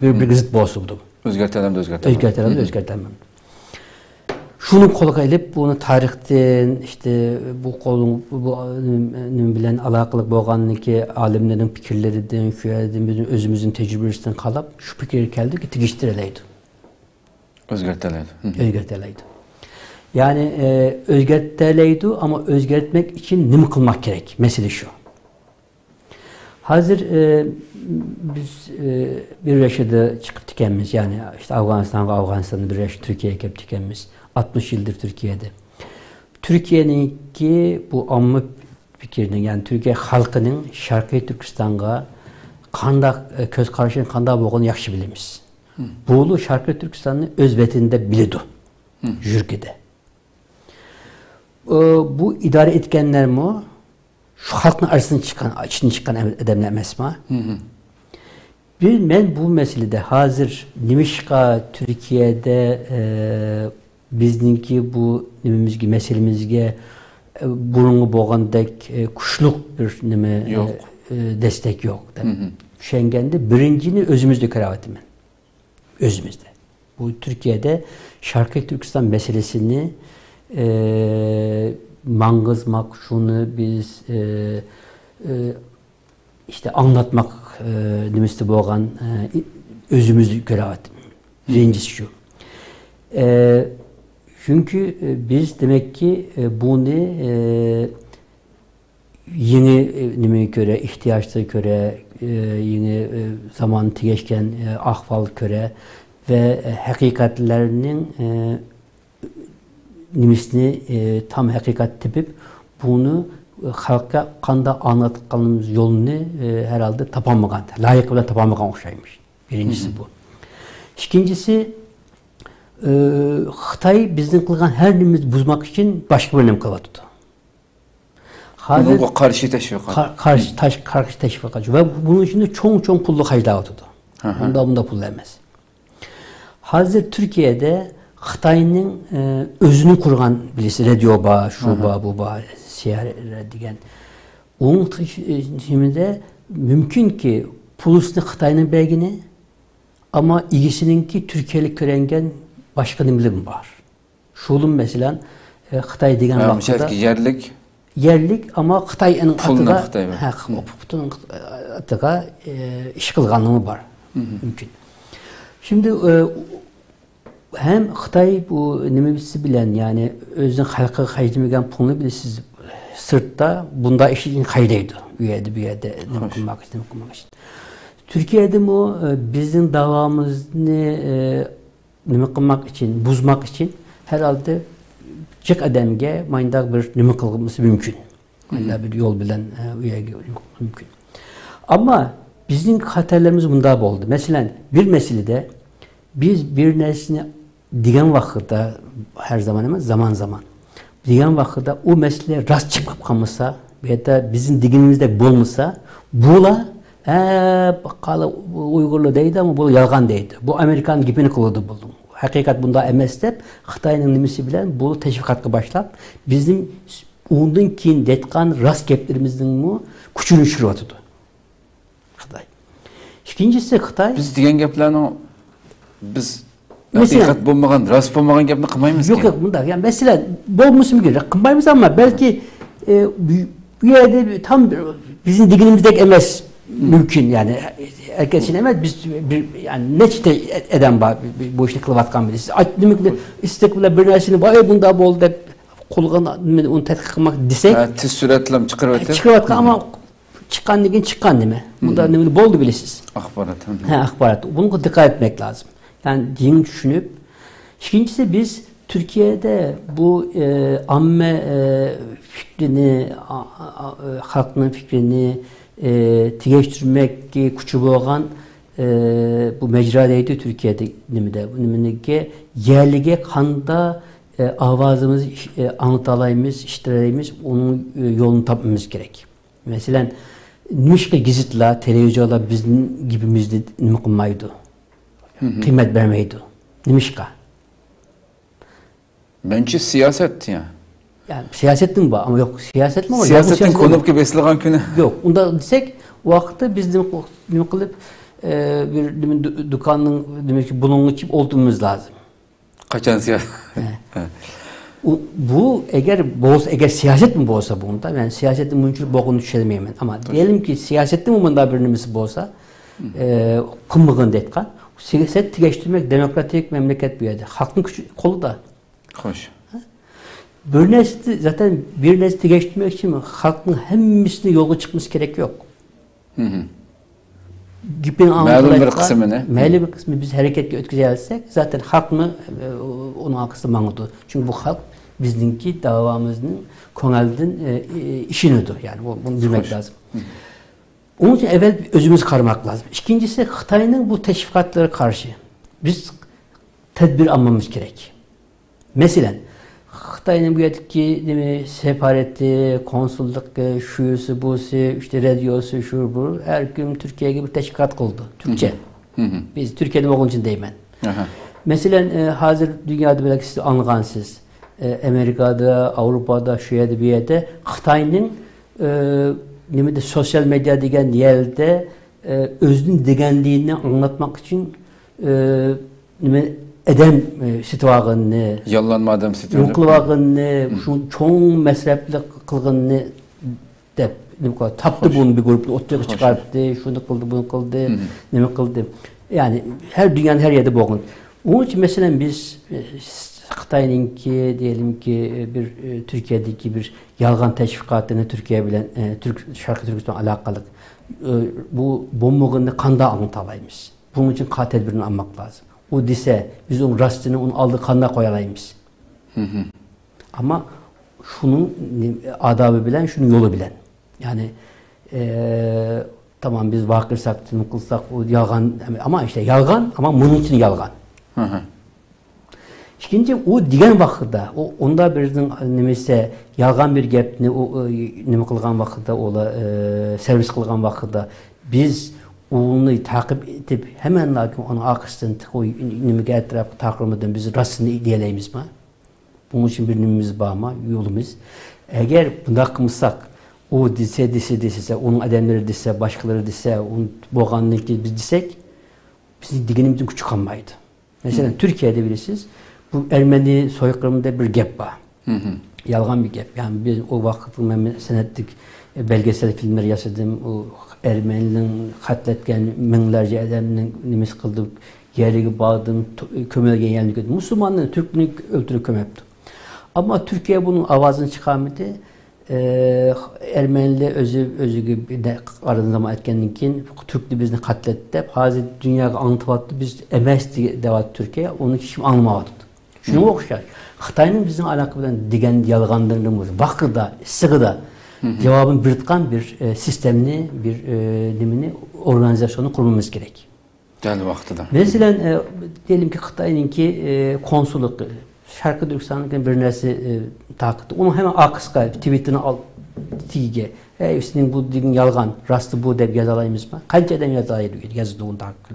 Bir zıt bozuldu. Özgertelememdi. Şunun kolga elip bunu tarihten işte bu kolun bilen alakalı bolganın ki alimlerin fikirlerinden şöyle bizim özümüzün tecrübesinden kalıp şu fikir geldi ki tigiştireleydi. Özgerteleydi. Yani özgerteleydi ama özgertmek için nima kılmak gerek? Mesele şu. Hazır biz bir yaşada çıkıp tükenmiş yani işte Afganistan'da bir yaş Türkiye'ye gelip tükenmiş. 60 yıldır Türkiye'de. Türkiye'nin ki bu amma fikrinin yani Türkiye halkının Şarkı Türkistan'a köz karşının kanda boğunu yaxşı bilemiz. Buğulu Şarkı Türkistan'ı öz vetinde bilidu. Jürgede. Bu idare etkenler mi? Şu halkın arasından içinden çıkan edemler mesma. Ben bu meselede hazır Nimişka Türkiye'de bizninki bu meselemizge burungu boğandek kuşluk bir destek yok. Şengen'de birincini özümüzde karavatım ben. Özümüzde. Bu Türkiye'de Şarkı Türkistan meselesini mangızmak, şunu biz işte anlatmak nimiste boğan özümüzde karavatım. Birincisi şu. Çünkü biz demek ki bunu yeni göre, ihtiyaçlara göre, yeni zaman geçken ahval göre ve hakikatlerinin nimisini tam hakikat tepip bunu halka kanda anlatkanımız yolunu herhalde tapamagan, layık bilen tapamagan okşaymış. Birincisi bu. İkincisi, Xitay bizden kılgan her nimiz buzmak için başka bir önem kılatıdı. Bunun karşı teşvikat. Karşı teşvikat. Ve bunun için çok pullu hacdavatıdı. Bunda pul emez. Hazır Türkiye'de Xitay'nın özünü kurgan bilisi, radio bağ, şu bağ, bu bağ, siyare diyen. Onun şimdi mümkün ki pulusunu Xitay'nın belgini ama ilgisininki Türkiye'lik körengen başka nimlerim var. Şulun mesela Xitay diyen vakitte yerlik ama Xitay'ın atıga iş kılganlığı var. Mümkün. Şimdi hem Xitay bu nimebisi bilen yani özün halkı haydimigen pulunu bile siz sırtta bunda işin kaydıydı. Bir yerde nime kılmak için. Türkiye'de bu bizim davamızı nime kılmak için, buzmak için herhalde cek ademge mandak bir nime kılması mümkün. Bir yol bilen mümkün. Ama bizim hatalarımız bunda oldu. Mesela bir meselede biz bir nesne diyen vakitte her zaman diyen vakitte o mesele rast çıkıp kalmışsa ya da bizim diginimizde bulmuşsa bula bakalım Uygurlu değildi ama bu yalgan değildi. Bu Amerikan gibini kıldı buldum. Hakikat bunda emestep Xitay'ın nimisi bilen bu teşvikatı başlap bizim ondan keyin detkan rast geplerimizin mu küçülünü şuruatıdı. Xitay. İkincisi Xitay biz diyen geplerini biz hakikat bulmagan, rast bulmagan gepni kılmayımız ki. Yok bunda. Yani mesela bulmuşum gibi kılmayımız ama belki bir yerde tam bizim diginimizdeki emez mümkün yani herkes için emez biz yani neçte eden bu işini kılıvatkan birisi. Demekle istekle bir nesini bayağı bunda bol da kulağına onu tetkik kılmak desek. Tez süratle çıkarıvetir. Çıkarıvatkan ama çıkan digin çıkan değil mi? Bunda ne boldu bilesiz. Akbarat. Akbarat. Bunu dikkat etmek lazım. Yani din düşünüp. İkincisi biz Türkiye'de bu amme fikrini, halkın fikrini tigeştirmek küçük olan bu mecradaydı Türkiye'de nimide yerlige kanda avazımız anlatalayımız, iştireyimiz onun yolunu tapmamız gerek. Mesela nimişke gizitla, televizyonla bizim gibimizde nime kılmaydı. Kıymet vermeydi. Nimişka. Bence siyaset ya. Yani siyasetin bu ama yok siyaset mi var? Siyasetin konup gibi besleğen günü. Yok. Onda desek o vakti biz nime kılıp bir dükkanın demek ki bunun için olduğumuz lazım. Kaçan siyaset? Bu eğer siyaset mi bolsa bunda yani siyasetin mümkün boğunu düşürmeyeyim ama diyelim ki siyasetin mi bunda bir nimesi bolsa kımmığın detkan siyaset tigeştirmek demokratik memleket bir yerde. Halkın kolu da. Hoş. Bir nesli zaten bir nesli geçtirmek için halkın hemmisini yolga çıkması gerek yok. Məlum bir kısmını. Məlum bir kısmı biz hareketli ötküzelsek zaten halk mı onun akısı manıdı. Çünkü bu halk bizimki davamızın konaldın işinidir. Yani bunu bilmek lazım. Onun için evvel özümüz karmak lazım. İkincisi Xitay'ın bu teşvikatlara karşı biz tedbir almamız gerek. Mesela Xitay'ın bu yerdeki sefareti, konsulluk, şuyusu, busu, işte radyosu, şu bu her gün Türkiye gibi teşvikat kıldı. Türkçe. Biz Türkiye'de olduğu için deyim ben. Mesela hazır dünyada belki siz anlayansınız. Amerika'da, Avrupa'da, şu yerde bir yerde Xitay'ın sosyal medya degen yerde özünün degenliğini anlatmak için edem sitvağını, yallanma adam sitvağını, yukluvağını, şu çoğun mesrepli kılgını de taptı bunu bir grup ortaya çıkarttı, şunu kıldı, bunu kıldı, ne kıldı. Yani her dünyanın her yerde boğun. Onun için mesela biz Xitay'ınki diyelim ki bir Türkiye'deki bir yalgan teşvikatını Türkiye bilen Şarkı Türkistan alakalı bu bombağını kanda anlatalayımız. Bunun için tedbirini almak lazım. O dese biz onun rastını onu aldık kanına koyalayımız. Ama şunun adabı bilen, şunun yolu bilen. Yani tamam biz vakırsak, tını kılsak o yalgan ama işte yalgan ama bunun için yalgan. İkinci o digen vakitte onda birinin nemese yalgan bir gapni o neme kılgan vakitte ola servis kılgan vakitte biz onu takip edip hemen lakin onu akıştan o nemege etrafı takılmadan biz rastını ideyeleyimiz mi? Bunun için bir nimimiz var mı? Yolumuz. Eğer bunda kımsak o dese, onun adamları dese, başkaları dese, onun boğanlığı biz desek bizim digenimizin küçük kalmaydı. Mesela Türkiye'de bilirsiniz bu Ermeni soykırımında bir gap var. Yalgan bir gap. Yani biz o vakit senetlik belgesel filmler yaşadım. O Ermenilerin katletken minlerce adamın nimes kıldık. Yerine bağladım, kömürge yerine götürdüm. Müslümanların Türk'ünü öldürüp kömepti. Ama Türkiye bunun avazını çıkarmadı. Ermeniler özü gibi de aradığın zaman etkenlikin Türk'lü bizni katletti. Hazır dünyaya anlatıvattı. Biz emesti devat Türkiye. Onu hiç anlamadık. Şunu okuşlar. Xitayning bizning alakalı bilan degan yalg'onligimiz vaqtida, issig'ida cevabını biritgan bir sistemni, bir nimani organizasyonu kurmamız gerek. Gel vaqtida. Mesela diyelim ki Xitayninki konsulluğu Şarkı Türkistan'ın bir neresi takıttı. Onu hemen akıska tweetini al tige. Üstüne bu digin yalgan, rastı bu deb yazalayımız mı? Kança adam yazıldığında hakkı.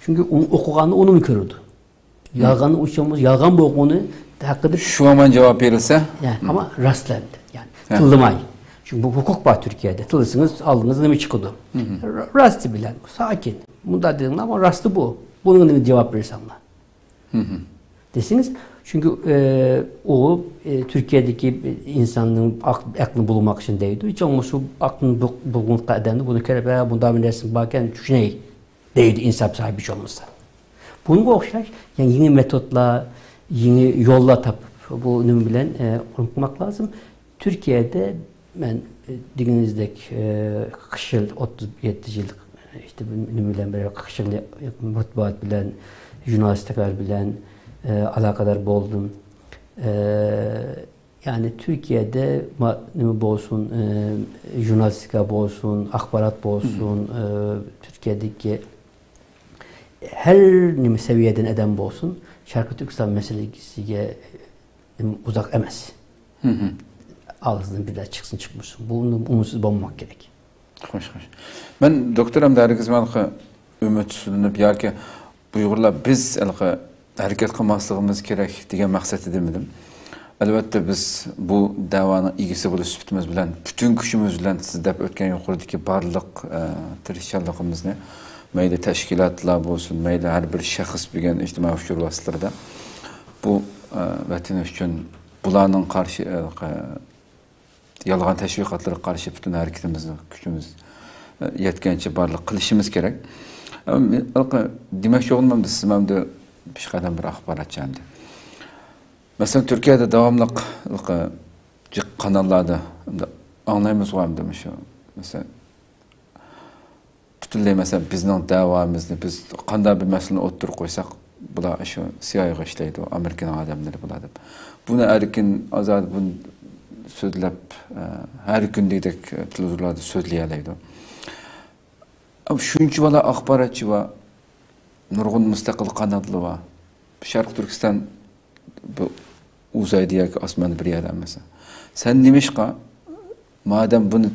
Çünkü okuganı onu mu körüdü? Yalganı uçumuz, yalgan bu okunu hakkıdır. Şu an cevap verilse? Yani, ama rastlandı. Yani tılımay. Çünkü bu hukuk var Türkiye'de. Tılısınız, aldınız ne mi çıkıyordu? Rastı bilen, sakin. Bunda dedim ama rastı bu. Bunun cevap verirsen Allah. Desiniz. Çünkü o Türkiye'deki insanlığın aklını bulmak için değildi. Hiç olmazsa aklını bulmak adamdı. Bunu kere bunda bir resim bakarken düşüney değildi insaf sahibi hiç olmazsa. Bunun okşar yani yeni metotla, yeni yolla tapıp bu nümü bilen unutmak lazım. Türkiye'de ben diginizdeki 40 yıl, 37 yıllık işte nümü bilen böyle 40 yıl matbuat bilen, jurnalistikler bilen alakadar buldum. Yani Türkiye'de nümü bolsun, jurnalistika bolsun, akbarat bolsun, Türkiye'deki her nimi seviyeden eden bolsun, Şarkı Türkistan meselesiyle uzak emez. Ağzından bir daha çıksın çıkmışsın. Bunu umutsuz bulmak gerek. Hoş. Ben doktoram dergizmanlığı ümit sülünüp ya ki Uygurlar biz hareket kılmasligimiz gerek degan maqsad edemedim. Albatta biz bu davanın ilgisi bulup sübütümüz bilen, bütün gücümüz bilen siz dep ötken yuqoridagi barliq tirishchanligimizni mayli tashkilotlar bo'lsin, mayli har bir shaxs bilgan ijtimoiy ushur vositalarida bu vatan uchun bularning qarshi yolg'on tashviqotlarga qarshi bütün hareketimizni, kuchimiz yetgancha barliq qilishimiz kerak. Demoqchi bo'lganimda siz menga peshqadam bir axborot chamdi. Mesela Türkiye'de devamlı kanallarda anlayımız var mı demiş o. Mesela bütünlüğü mesela bizden davamızda biz kanda bir mesele oturup koysak bu da şu siyah işleydi o Amerikan adamları buladı. Bunu erkin azad bunu sözlep her gün dedik televizyonlarda sözleyeleydi. Ama şuncu valla akbaratçı var, nurgun müstakil kanallı var. Şarkı Türkistan bu uzayda asmanı bir yerden mesela. Sen demişka madem bunu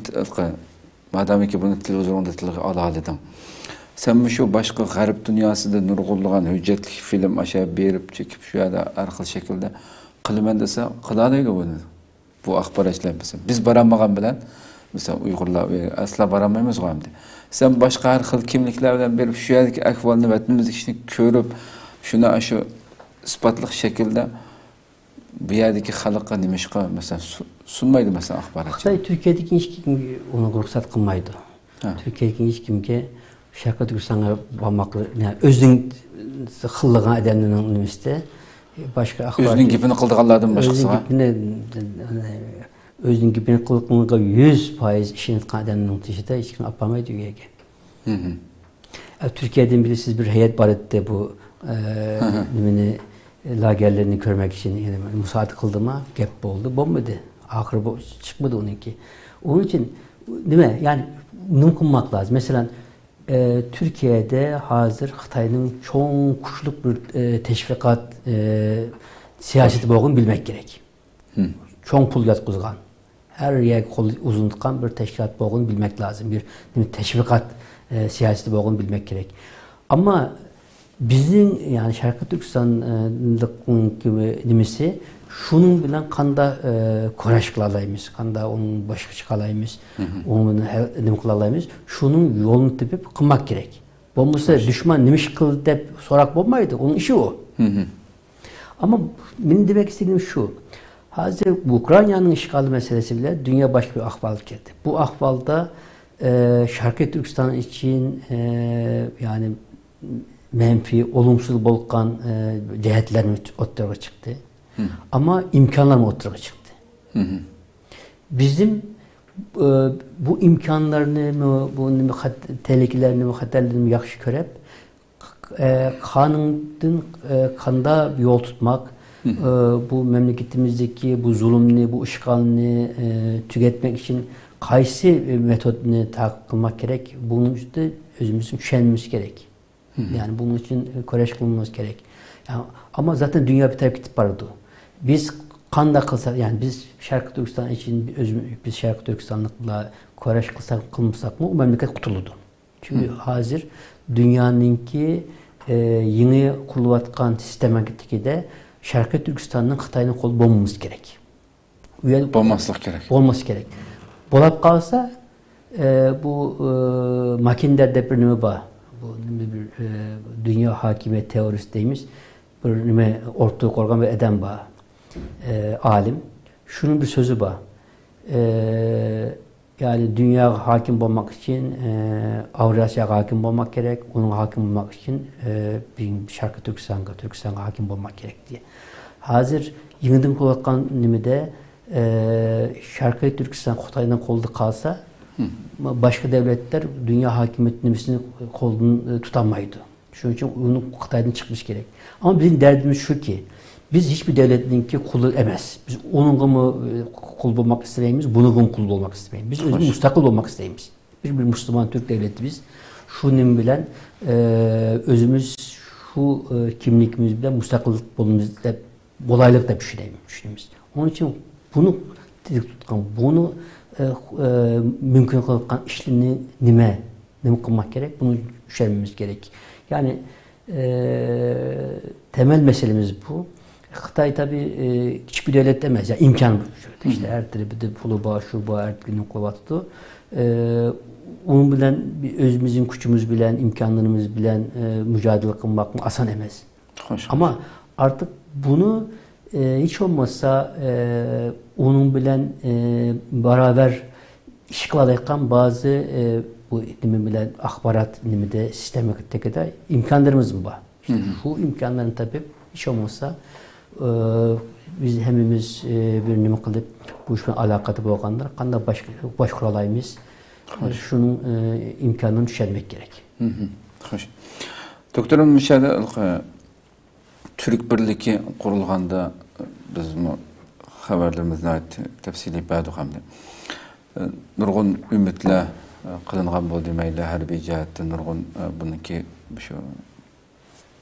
ki bunu televizyonda tilga alalıdan. Sen şu başka garip dünyasında nurgulluğun hüccetli film aşağı berip çekip şu ya da arka şekilde kılmen dese kılalaydı bunu. Bu akbaratçılar mesela. Biz baranmagan bilen mesela Uygurlar asla baranmayımız var mı? Sen başka her xil kimliklerden berip şu yerdeki ahvalını vatanımız işini körüp şuna şu ispatlıq şekilde bir yerdeki halka nimişka mesela sunmaydı mesela akbaratçı. Xitay Türkiye'deki hiç kim onu ruhsat kılmaydı. Türkiye'deki hiç kimge Şarkı Türkistan'a bakmaklı, yani özün xıllıgan adamının nimiste başka akbaratçı. Özünün gipini kıldıqanlardan başkası var. Özünün gipini kıldıqanlarga 100% işini etken adamının dışında hiç kim apamaydı üyege. Türkiye'den bilirsiniz bir heyet var etti bu nimini lagerlerini görmek için yani müsaade kıldığıma gap oldu. Bombaydı. Ahır çıkmadı onunki. Onun için değil mi? Yani mümkünmek lazım. Mesela Türkiye'de hazır Xitay'ın çok kuşluk bir teşvikat siyaseti olduğunu bilmek gerek. Çok pul yatkızgan. Her yer kol uzun tutan bir teşkilat olduğunu bilmek lazım. Bir teşvikat siyaseti olduğunu bilmek gerek. Ama bizim yani Şarkı Türkistan'lık gibi nimisi şunun bilen kanda koraş kılalayımız, kanda onun başka çıkalayımız, onun nim kılalayımız, şunun yolunu tepip kılmak gerek. Bombası düşman nimiş kıl dep sorak olmaydı, onun işi o. Ama benim demek istediğim şu, hazır bu Ukrayna'nın işgali meselesi bile dünya başka bir ahval girdi. Bu ahvalda Şarkı Türkistan için yani menfi, olumsuz bolkan cihetlerin ortaya çıktı. Ama imkanlar mı ortaya çıktı? Bizim bu imkanlarını, bu tehlikelerini, haterlerini yaxşı görüp kanının kanda yol tutmak, bu memleketimizdeki bu zulümünü, bu işgalini tüketmek için kaysi metodunu takip kılmak gerek. Bunun için özümüzün üşenmemiz gerek. Yani bunun için koreş kılmamız gerek. Yani, ama zaten dünya bir taraf gidip vardı. Biz kanda kılsak, yani biz Şarkı Türkistan için biz Şarkı Türkistanlıkla koreş kılsak, kılmasak mı o memleket kurtulurdu. Çünkü hazır dünyanınki yeni kuruluvatkan sisteme gittik de Şarkı Türkistan'ın Xitay'ın kolu boğmamız gerek. Olmaslık gerek. Olması gerek. Bolap kalsa bu makinelerde bir nime var. Bu bir dünya hakimiyet teorisi deyimiz. Bir nime ortaya koygan bir eden var. Alim. Şunun bir sözü var. Yani dünya hakim olmak için Avrasya'ya hakim olmak gerek. Onun hakim olmak için bir Şarkı Türkistan'a hakim olmak gerek diye. Hazır yeniden kulakkan nimede Şarkı Türkistan Xitay'dan kolda kalsa başka devletler dünya hakimiyet nimesini kolunu tutamaydı. Şunun için onun Xitay'dan çıkmış gerek. Ama bizim derdimiz şu ki biz hiçbir devletinki kulu emez. Biz onun mı kul olmak istemeyiz, bunun mu kul olmak istemeyiz. Biz özümüz müstakil olmak isteyiz. Biz bir Müslüman Türk devleti biz. Şunun bilen özümüz şu kimlikimiz bilen müstakillik bulumuzda kolaylık da düşüneyiz. Onun için bunu tutkan, bunu mümkün kılan işlerini nime kılmak gerek, bunu düşünmemiz gerek. Yani temel meselemiz bu. Xitay tabi küçük bir devlet demez. Yani imkan bu. İşte her türlü de pulu bağ, şu bağ, her türlü kulavatı. Onun bilen, özümüzün küçümüz bilen, imkanlarımız bilen mücadele kılmak mı asan emez. Ama artık bunu hiç olmazsa onun bilen beraber iş kıladıktan bazı bu bilen akbarat de sisteme de imkanlarımız mı var? İşte şu imkanların tabi hiç olmazsa biz hemimiz bir nime kılıp bu işle alakalı bolganlar kanda baş kuralayımız şunun imkanını düşürmek gerek. Hoş. Doktorum müşahede Türk Birliği kurulganda biz bu haberlerimizde ait tefsili ba'du hamle. Nurgun ümitle kılıngan bu demeyle harbi cihatte nurgun bununki şu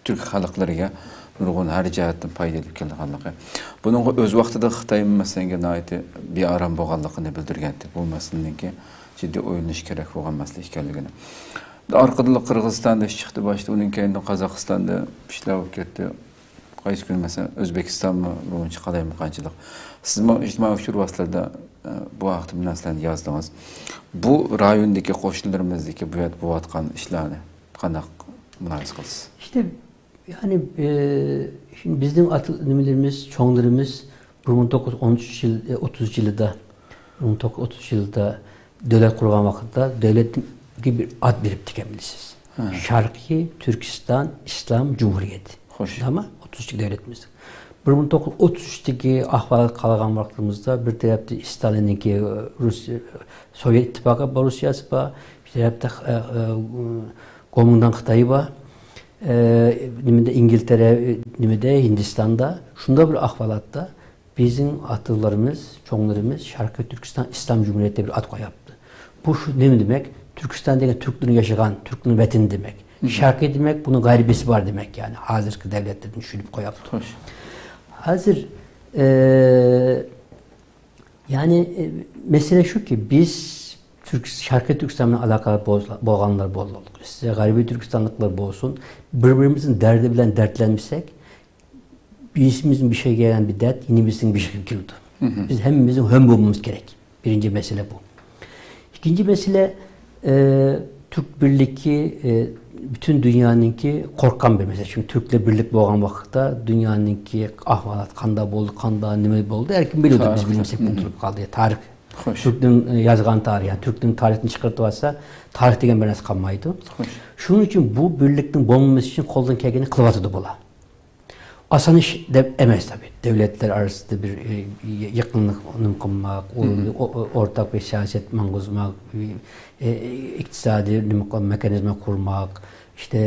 Türk halklarıya nurgun her cihatten payda edip kelganlığı. Bunun öz vaqtida Xitay'ın meselenge ait bir aram bolganlığını bildirgendi. Bu meselenge ciddi oyunluş gerek bolgan mesele ekanligini. Arkadılı Kırgızistan'da iş çıktı başta, onun kendi Kazakistan'da işler olup gitti. Qaysi gün mesela Özbekistan mı, Rumunca qalay mı qançılıq. Siz mi ictimai şurvaslarda bu vaqtı münasibətlə yazdınız. Bu rayondaki qoşunlarımızdaki bu atqan işlerini qanaq münasibət qılsınız? İşte yani şimdi bizim atılımlarımız, çoğunlarımız 1913 yılda 1930 yılda devlet kurulgan vakitte devletin bir ad verip dikemlisiniz. Şarkı Türkistan İslam Cumhuriyeti. Hoş. Ama 30'luk devletimiz. 1933'teki ahval kalgan vakitimizde bir tarafta Stalin'inki Rusya, Sovyet İttifakı Rusya'sı var, bir tarafta Komündan Xitay'ı var. nimede İngiltere, nimede Hindistan'da şunda bir ahvalatda bizim atılarımız, çoğunlarımız Şarkı Türkistan İslam Cumhuriyeti'ne bir ad koyaptı. Bu ne demek? Türkistan demek Türklerin yaşayan, Türklerin vətini demek. Şarkı demek bunun gayribesi var demek yani. Hazırki devletlerin düşünüp koyaptı. Hazır yani mesele şu ki biz Şarkı Türkistan'la alakalı boğanlar bol olduk. Size garibi Türkistanlıklar bolsun. Birbirimizin derdi bilen dertlenmişsek birimizin bir şey gelen bir dert, yine bizim bir şey girdi. Biz hemimizin hem bulmamız gerek. Birinci mesele bu. İkinci mesele Türk birliği bütün dünyanınki korkan bir mesele. Çünkü Türk'le birlik boğan vakitte dünyanınki ahvalat, kanda boldu, kanda nime boldu. Erkin biliyordu biz bilmesek unutulup kaldı. Tarih. Türk'ün yazgan tarihi, yani Türk'ün tarihini çıkartıvarsa tarih degen bir narsa kalmaydı. Şunun için bu birlikten bulunması için koldan kelgeni kılıvatıdı bula. Asan iş de emez tabi. Devletler arasında bir yakınlık kurmak, ortak bir siyaset mangozmak, iktisadi mekanizma kurmak, işte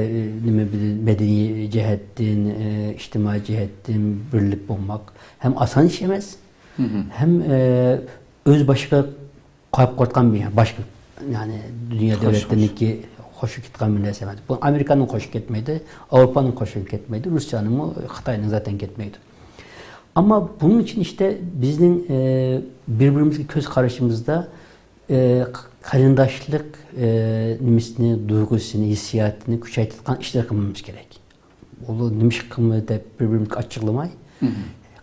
medeni cihetten, içtimai cihetten birlik bulmak hem asan iş emez, hem öz başka kayıp korkan bir başka yani dünya devletlerindeki hoşu gitken bir nesne. Bu Amerika'nın hoşu gitmeydi, Avrupa'nın hoşu gitmeydi, Rusya'nın mı, Xitay'ın zaten gitmeydi. Ama bunun için işte bizim birbirimizle göz karışımızda karindaşlık nimisini, duygusunu, hissiyatını küçülten işler yapmamız gerek. Onu nimiş kımı da birbirimizi açıklamayı.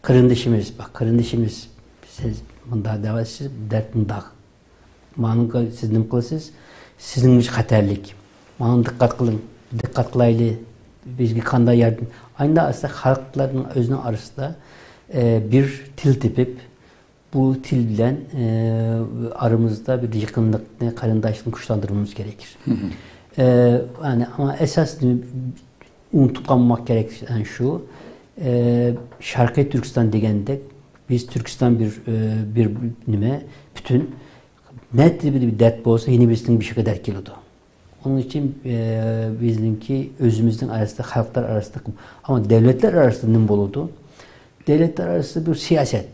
Karındaşımız, bak karındaşımız siz bunda davasız, dert bunda. Manın siz ne kılısınız? Sizin için xatarlik. Manın dikkat kılın, dikkat kılaylı. Bizge kanda yardım. Aynı aslında halkların özünün arasında bir til tipip bu til bilen aramızda bir yakınlık, karındaşlık kuşlandırmamız gerekir. Yani ama esas unutup kalmamak gereken şu Şarkı Türkistan degende biz Türkistan bir nime bütün net bir dert olsa yine bizim bir şey kadar kilodu. Onun için bizimki özümüzün arasında, halklar arasında ama devletler arasında ne boludu? Devletler arasında bir siyaset.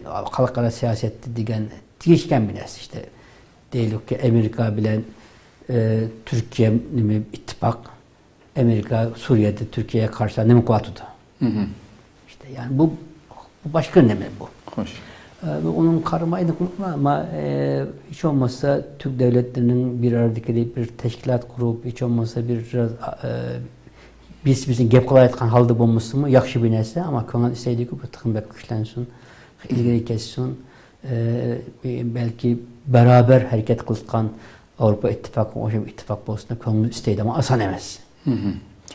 Halkara siyaseti degen değişken bir nes işte. Değil ki Amerika bilen Türkiye ittifak, Amerika Suriye'de Türkiye'ye karşı ne kuvvetudu. İşte yani bu başka ne bu? Hoş. Onun karmayını unutma ama hiç olmazsa Türk devletlerinin bir aradaki bir teşkilat kurup hiç olmazsa biraz bizim gep kolayetken halde bulması mı yakşı bir neyse ama konan istediği gibi tıkın bek güçlensin, ilgili kessin, belki beraber hareket kılkan Avrupa İttifakı, o şey ittifak bolsun konumuz isteydi ama asan emez.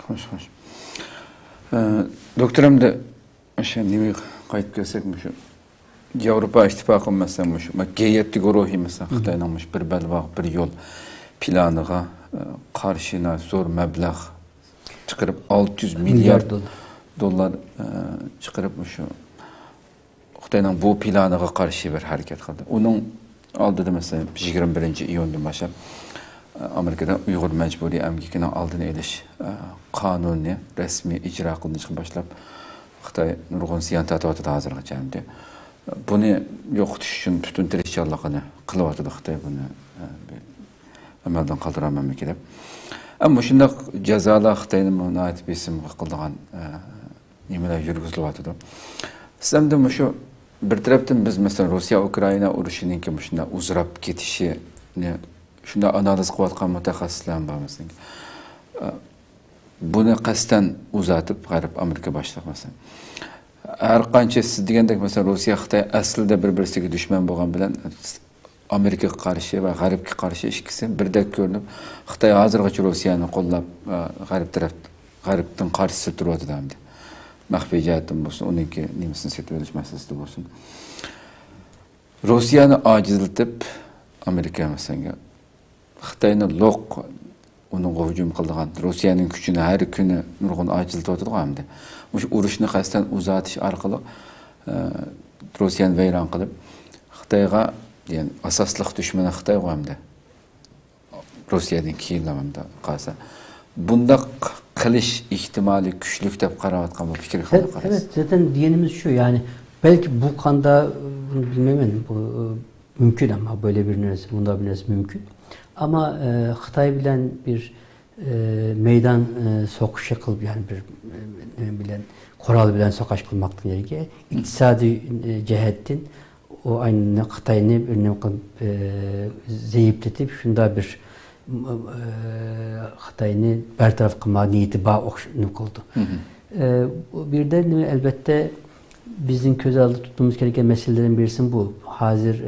Hoş hoş. Doktorum da aşağı nimi kayıt göstermiş şu. Avrupa İttifakı mesela şu. Geyetli gruhi mesela Xitay'namış bir belvaq bir yol planıga karşına zor meblağ çıkarıp 600 milyar dolar çıkarıp şu. Xitay'nın bu planıga karşı bir hareket kıldı. Onun aldı da mesela 21 iyondan başlap Amerika'da Uyghur mecburi emgikinin aldığını eliş kanuni, resmi icra kılınışına başlap Xitay nurgun siyan tatavatı hazırlığı cəmdi. Bunu yok düşün, bütün tirişçallığını kılıvatıdı Xitay bunu emelden kaldıramam kelep. Ama şunda cezalı Xitay'nın ait bir isim kıldığan nimeler yürgüzülüvatıdı. Sizden de şu bir taraftan biz mesela Rusya-Ukrayna uruşunun ki şunda uzrap ketişi şunda analiz kıvatkan mütehassisler var mesela. Bunu kasten uzatıp garip Amerika başlık mesela. Her kança siz degендek mesela Rusya Xitay aslında birbirisiyle düşman boğan bilen Amerika karşı ve garipki karşı ilişkisi birdek görünüp Xitay hazırgacha Rusya'nı qollab gariptin karşısı duruyordu demdi. Mahfiyatim olsun, onunki nimesin setveriliş meselesi olsun. Rusya'nı acizletip Amerika mesela Xitay'nı lok onun hücum kıldığan Rusya'nın gücünü her günü nurgun acizletip oturdu hamdi. Bu uruşunu kasten uzatış arkalı Rusya'nı veyran kılıp Xitay'a yani asaslık düşmanı Xitay hamdi. Rusya'nın kiyinlememde kalsa. Bunda qilish ihtimoli kuchli deb qarayotgan bu fikri qanday qaraysiz? Evet, zaten diyenimiz şu yani belki bu kanda bilmem bu mümkün ama böyle bir neresi, bunda bir neresi mümkün. Ama Xitay bilen bir meydan sokuşu kılıp yani bir bilen koral bilen sokaş kılmaktan yerine iktisadi cihetin o aynı Xitay'ını önüne kılıp zayıfletip şunda bir Xitay'ını bertaraf kılma niyeti bağ okşunu kıldı. Bir de elbette bizim göz aldı tuttuğumuz gereken meselelerin birisi bu. Hazır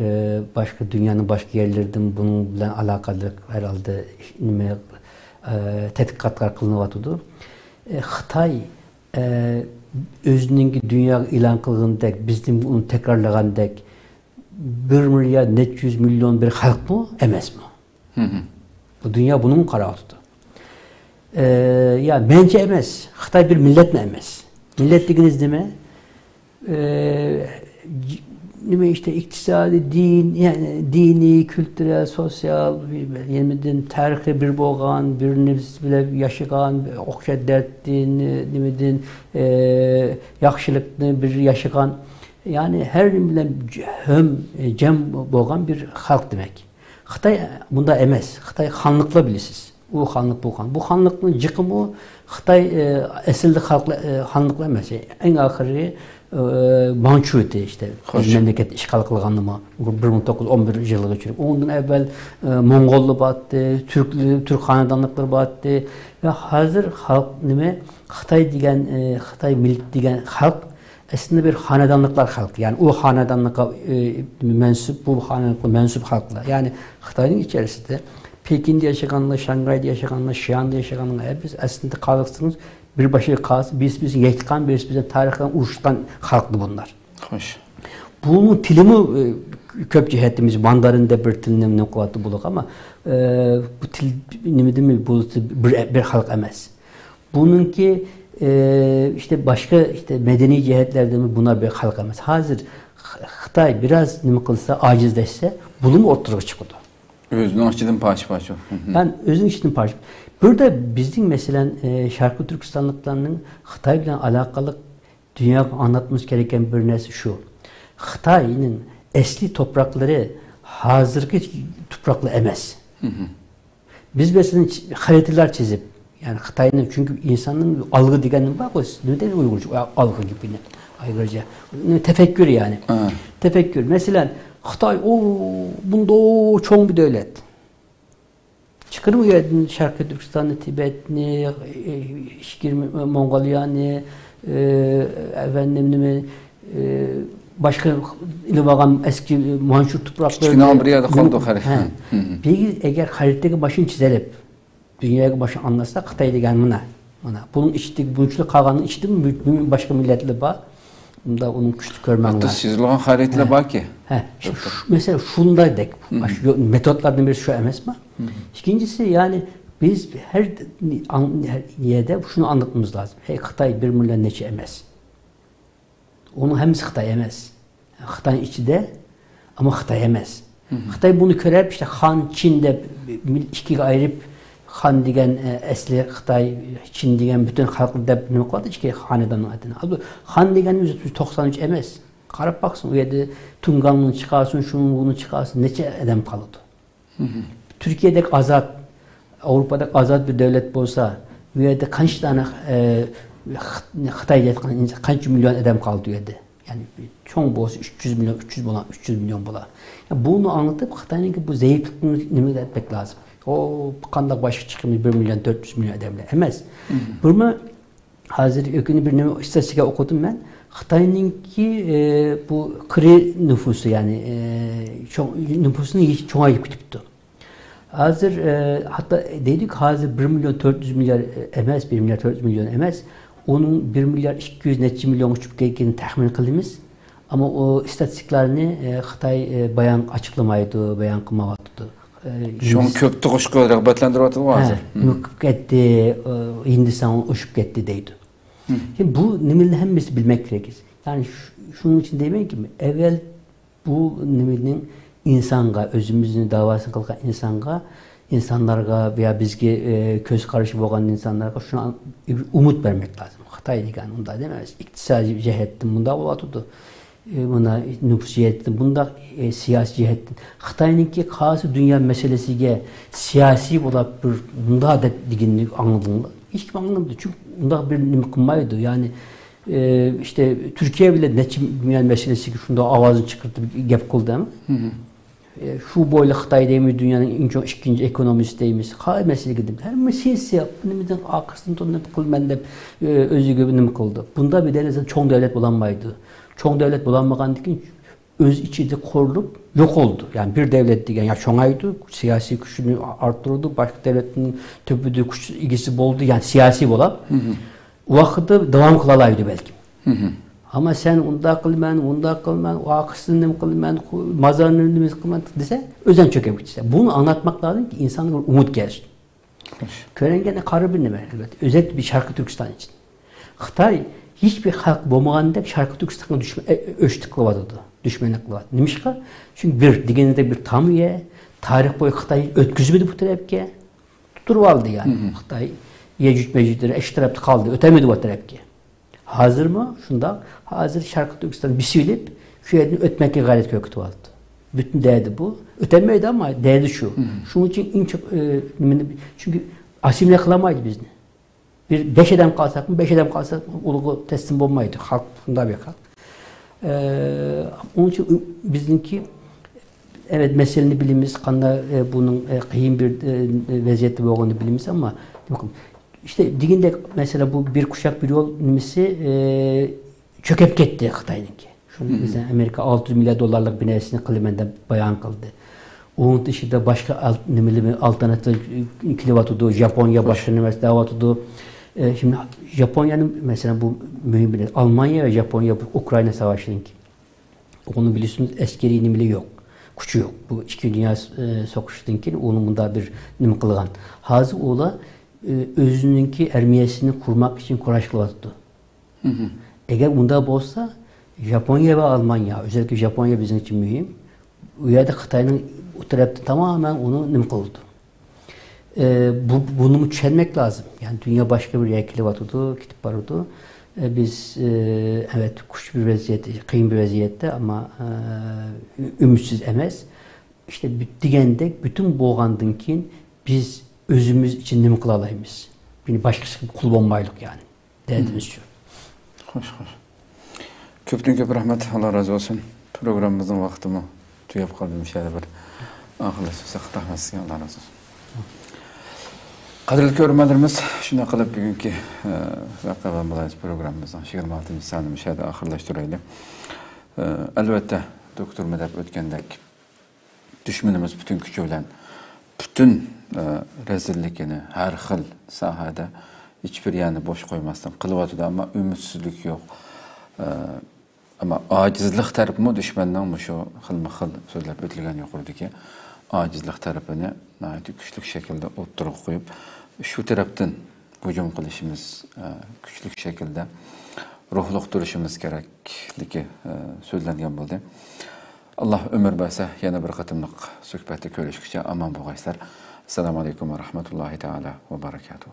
başka dünyanın başka yerlerinde bununla alakalı herhalde tetkikatlar kılınıvatıdı. Xitay özünün dünya ilan kılığındaki bizim bunu tekrarlagandaki 1 milyar 400 milyon bir halk mı? Emes mi? Bu dünya bunun kararıdır. Ya bence emez. Xitay bir millet mi emez? Millet dediğiniz değil mi? İşte iktisadi, din, yani dini, kültürel, sosyal, yemedin tarihi bir boğan, biriniz bile yaşayan, okşa dertliğini, demedin yakşılıklı bir yaşayan, yani her bilen cem boğan bir halk demek. Xitay bunda emez. Xitay xanlıkla bilisiz. O xanlık bu xan. Bu xanlıkın çıkımı Xitay esilli xanlıkla emez. En ahırı Mançu'ydu işte. Memleket işgal kılganlı mı? 1911 yılı geçirip. Ondan evvel Mongollu battı, Türk hanedanlıkları battı. Ve hazır halk nime Xitay diyen, Xitay millet diyen halk aslında bir hanedanlıklar halkı. Yani o hanedanlığa mensup, bu hanedanlığa mensup halklar. Yani Xitay'ın içerisinde Pekin'de yaşayanlar, Şangay'da yaşayanlar, Şiyan'da yaşayanlar hepsi aslında kalıksınız. Bir başı kalsın, birisi yetkan, birisi tarihten uçtan halklı bunlar. Hoş. Bunun tilimi köp cihetimiz Mandarin'de bir tilinin ne kuvveti buluk ama bu til nimidimi bu bir halk emez. Bununki işte başka işte medeni cihetlerde mi buna bir halk emez. Hazır Xitay biraz nime kılsa acizleşse bulum ortaya çıkıyordu. Özünün içinden parça. Ben özünün içinden parça. Burada bizim mesela Şarkı Türkistanlıklarının Xitay ile alakalı dünya anlatmamız gereken bir nesi şu. Xitay'ın eski toprakları hazırki toprakla emez. Biz mesela haritalar çizip yani Xitay'ın çünkü insanın algı digenin bak o neden Uygurca algı gibi ne ayrıca tefekkür yani. Tefekkür. Mesela Xitay bunda çok bir devlet. Çıkır mı yedin Şarkı Türkistan'ı, Tibet'ni, Mongolya'nı, başka ilvagan eski Mançur toprakları. Çıkınan bir yerde kaldı harita. Peki eğer haritayı başını çizelip dünyaya başını anlatsak Xitay degen buna. Bunun içindeki bunçlu kavganın içinde mi başka milletle bak. Bunda onun güçlü görmem var. Hatta sizlerin haritayla bak ki. Mesela şundaydık. Metotlardan biri şu emez mi? İkincisi yani biz her yerde şunu anlatmamız lazım. Xitay bir milyon neçe emez. Onu hem Xitay emez. Xitay'ın içinde ama Xitay emez. Xitay bunu görüp işte Han, Çin'de ikiye ayırıp Han degen esli Xitay, Çin degen bütün halklarda ne kadar iki hanedanın adına. Han degen 193 emez. Karab baksın o yerde Tungan'ın çıkarsın, şunun bunu çıkarsın. Neçe adam kaldı. Türkiye'deki azat, Avrupa'da azat bir devlet olsa, o yerde kaç tane Xitay'da kaç milyon adam kaldı o yerde. Yani çok boz 300 milyon bola. Yani bunu anlatıp Xitay'ın bu zayıflıkını nimel etmek lazım. O kandak başı çıkımı 1 milyon 400 milyon adamla emez. Bunu hazır ökünü bir istatistika okudum ben. Xitay'ınki bu kri nüfusu yani nüfusunu çoğayıp gitmişti. Hazır hatta dedik hazır 1 milyon 400 milyar emez, 1 milyar 400 milyon emez. Onun 1 milyar 200 netçi milyon uçup geldiğini tahmin kılımız. Ama o istatistiklerini Xitay bayan açıklamaydı, bayan kılmavatdı. Şu an köptü kuşku rağbetlendirip hazır. Müküp gitti, Hindistan uçup gitti deydi. Şimdi bu nimelini hemimiz bilmek gerekir. Yani şunun için demek ki evvel bu nimelinin insanga, özümüzün davasını kılgan insanga insanlarga veya bizge köz karşı boğan insanlarga şuna umut vermek lazım. Xitay degan unda demez. İktisadi cihetten bunda olatıdı. Buna nüfus cihetten, bunda siyasi cihetten. Xitay'nınki xası dünya meselesiga siyasi olap bir bunda da diginlik anladığında hiç kim anlamadı. Çünkü bunda bir nima kılmaydı. Yani işte Türkiye bile neçim dünya meselesi ki şunda avazını çıkartıp gep kıldı ama. Şu boyla Xitay deyimiz dünyanın en çok ikinci ekonomisi deyimiz. Hay mesele gidip her meselesi yaptığımızdan arkasında ne kılmen de özü gibi ne kıldı. Bunda bir denizden çoğun devlet bulanmaydı. Çoğun devlet bulanmagandıkken öz içinde korulup yok oldu. Yani bir devlet diyen ya çoğaydı, siyasi gücünü arttırdı, başka devletin töpüdü güç ilgisi boldu. Yani siyasi olan. O vakitte devam kılalaydı belki. Ama sen unda kılman, o akısını kılman, mazarını mı kılman dese özen çökep gitse. Bunu anlatmak lazım ki insanlara umut gelsin. Körengene karı bir neme elbette. Özellikle bir Şarkı Türkistan için. Xitay hiçbir halk bomağında Şarkı Türkistan'a öçtük kıladı. Düşmanlık kıladı. Nimişka? Çünkü bir digeninde bir tam üye, tarih boyu Xitay ötküzmedi bu tarafke. Tuturuvaldı yani. Xitay Yecüc Mecüc'leri eş tarafta kaldı. Ötemedi bu tarafke. Hazır mı? Şunda hazır Şarkı Türkistan'ı bir silip şu yerini ötmekle gayret köktü aldı. Bütün değdi bu. Ötemeydi ama değdi şu. Şunun için en çok çünkü asimile kılamaydı bizni. Bir 5 adam kalsak mı, 5 adam kalsak mı uluğu teslim olmaydı. Halk bunda bir halk. Onun için bizimki evet meseleni bilimiz, kanda bunun kıyım bir vaziyette olduğunu bilimiz ama bakın işte diginde mesela bu bir kuşak bir yol nimisi çökep gitti Xitay'ınki. Şunu mesela Amerika 600 milyar dolarlık binesini Klimen'de bayan kıldı. Onun dışında başka alternatif kilavatıdı, Japonya başka üniversite davatıdı. Şimdi Japonya'nın mesela bu mühim bir Almanya ve Japonya Ukrayna savaşınınki. Onu biliyorsunuz askeri nimli yok. Küçü yok. Bu iki dünya sokuştunki onun bunda bir nim kılgan. Hazı ola özününki ermiyesini kurmak için kuraş kılattı. Eğer bunda olsa Japonya ve Almanya, özellikle Japonya bizim için mühim. Uyarda Xitay'ın o tarafta tamamen onu nim kıldı. Bunu çelmek lazım. Yani dünya başka bir yekili vatıdı, kitap vardı. Biz evet kuş bir vaziyette, kıyım bir vaziyette ama ümitsiz emez. İşte digende bütün boğandınkin biz özümüz için nim kılalayımız. Beni başkası kul bombaylık yani. Derdimiz şu. Hoş. Köpten köp rahmet. Allah razı olsun. Programımızın vaktimi tüyep kalbim şeyde bir ahırlı söze rahmet size. Allah razı olsun. Qadrli görürmenlerimiz, şuna qılıp bugünkü Vakıfan Bulayız programımızdan 26. sanı müşahede ahırlaştıraylı. Elbette doktor Medep ötkendek düşmanımız bütün gücü bilen bütün rezillikini her xil sahada hiçbir yani boş koymasdan kılıvatıda ama ümitsizlik yok. Ama acizlik tarafı düşmandan şu xilma xil sözler ötülgen yokurdu ki acizlik tarafını güçlük şekilde oturup koyup şu taraftan hücum kılışımız güçlük şekilde ruhluk duruşumuz gerekliki söylengen buldu. Allah ömür basa yana bir katımlık söhbeti görüşükçe aman boğayslar. Esselamu Aleyküm ve Rahmetullahi Teala ve Berekatuhu.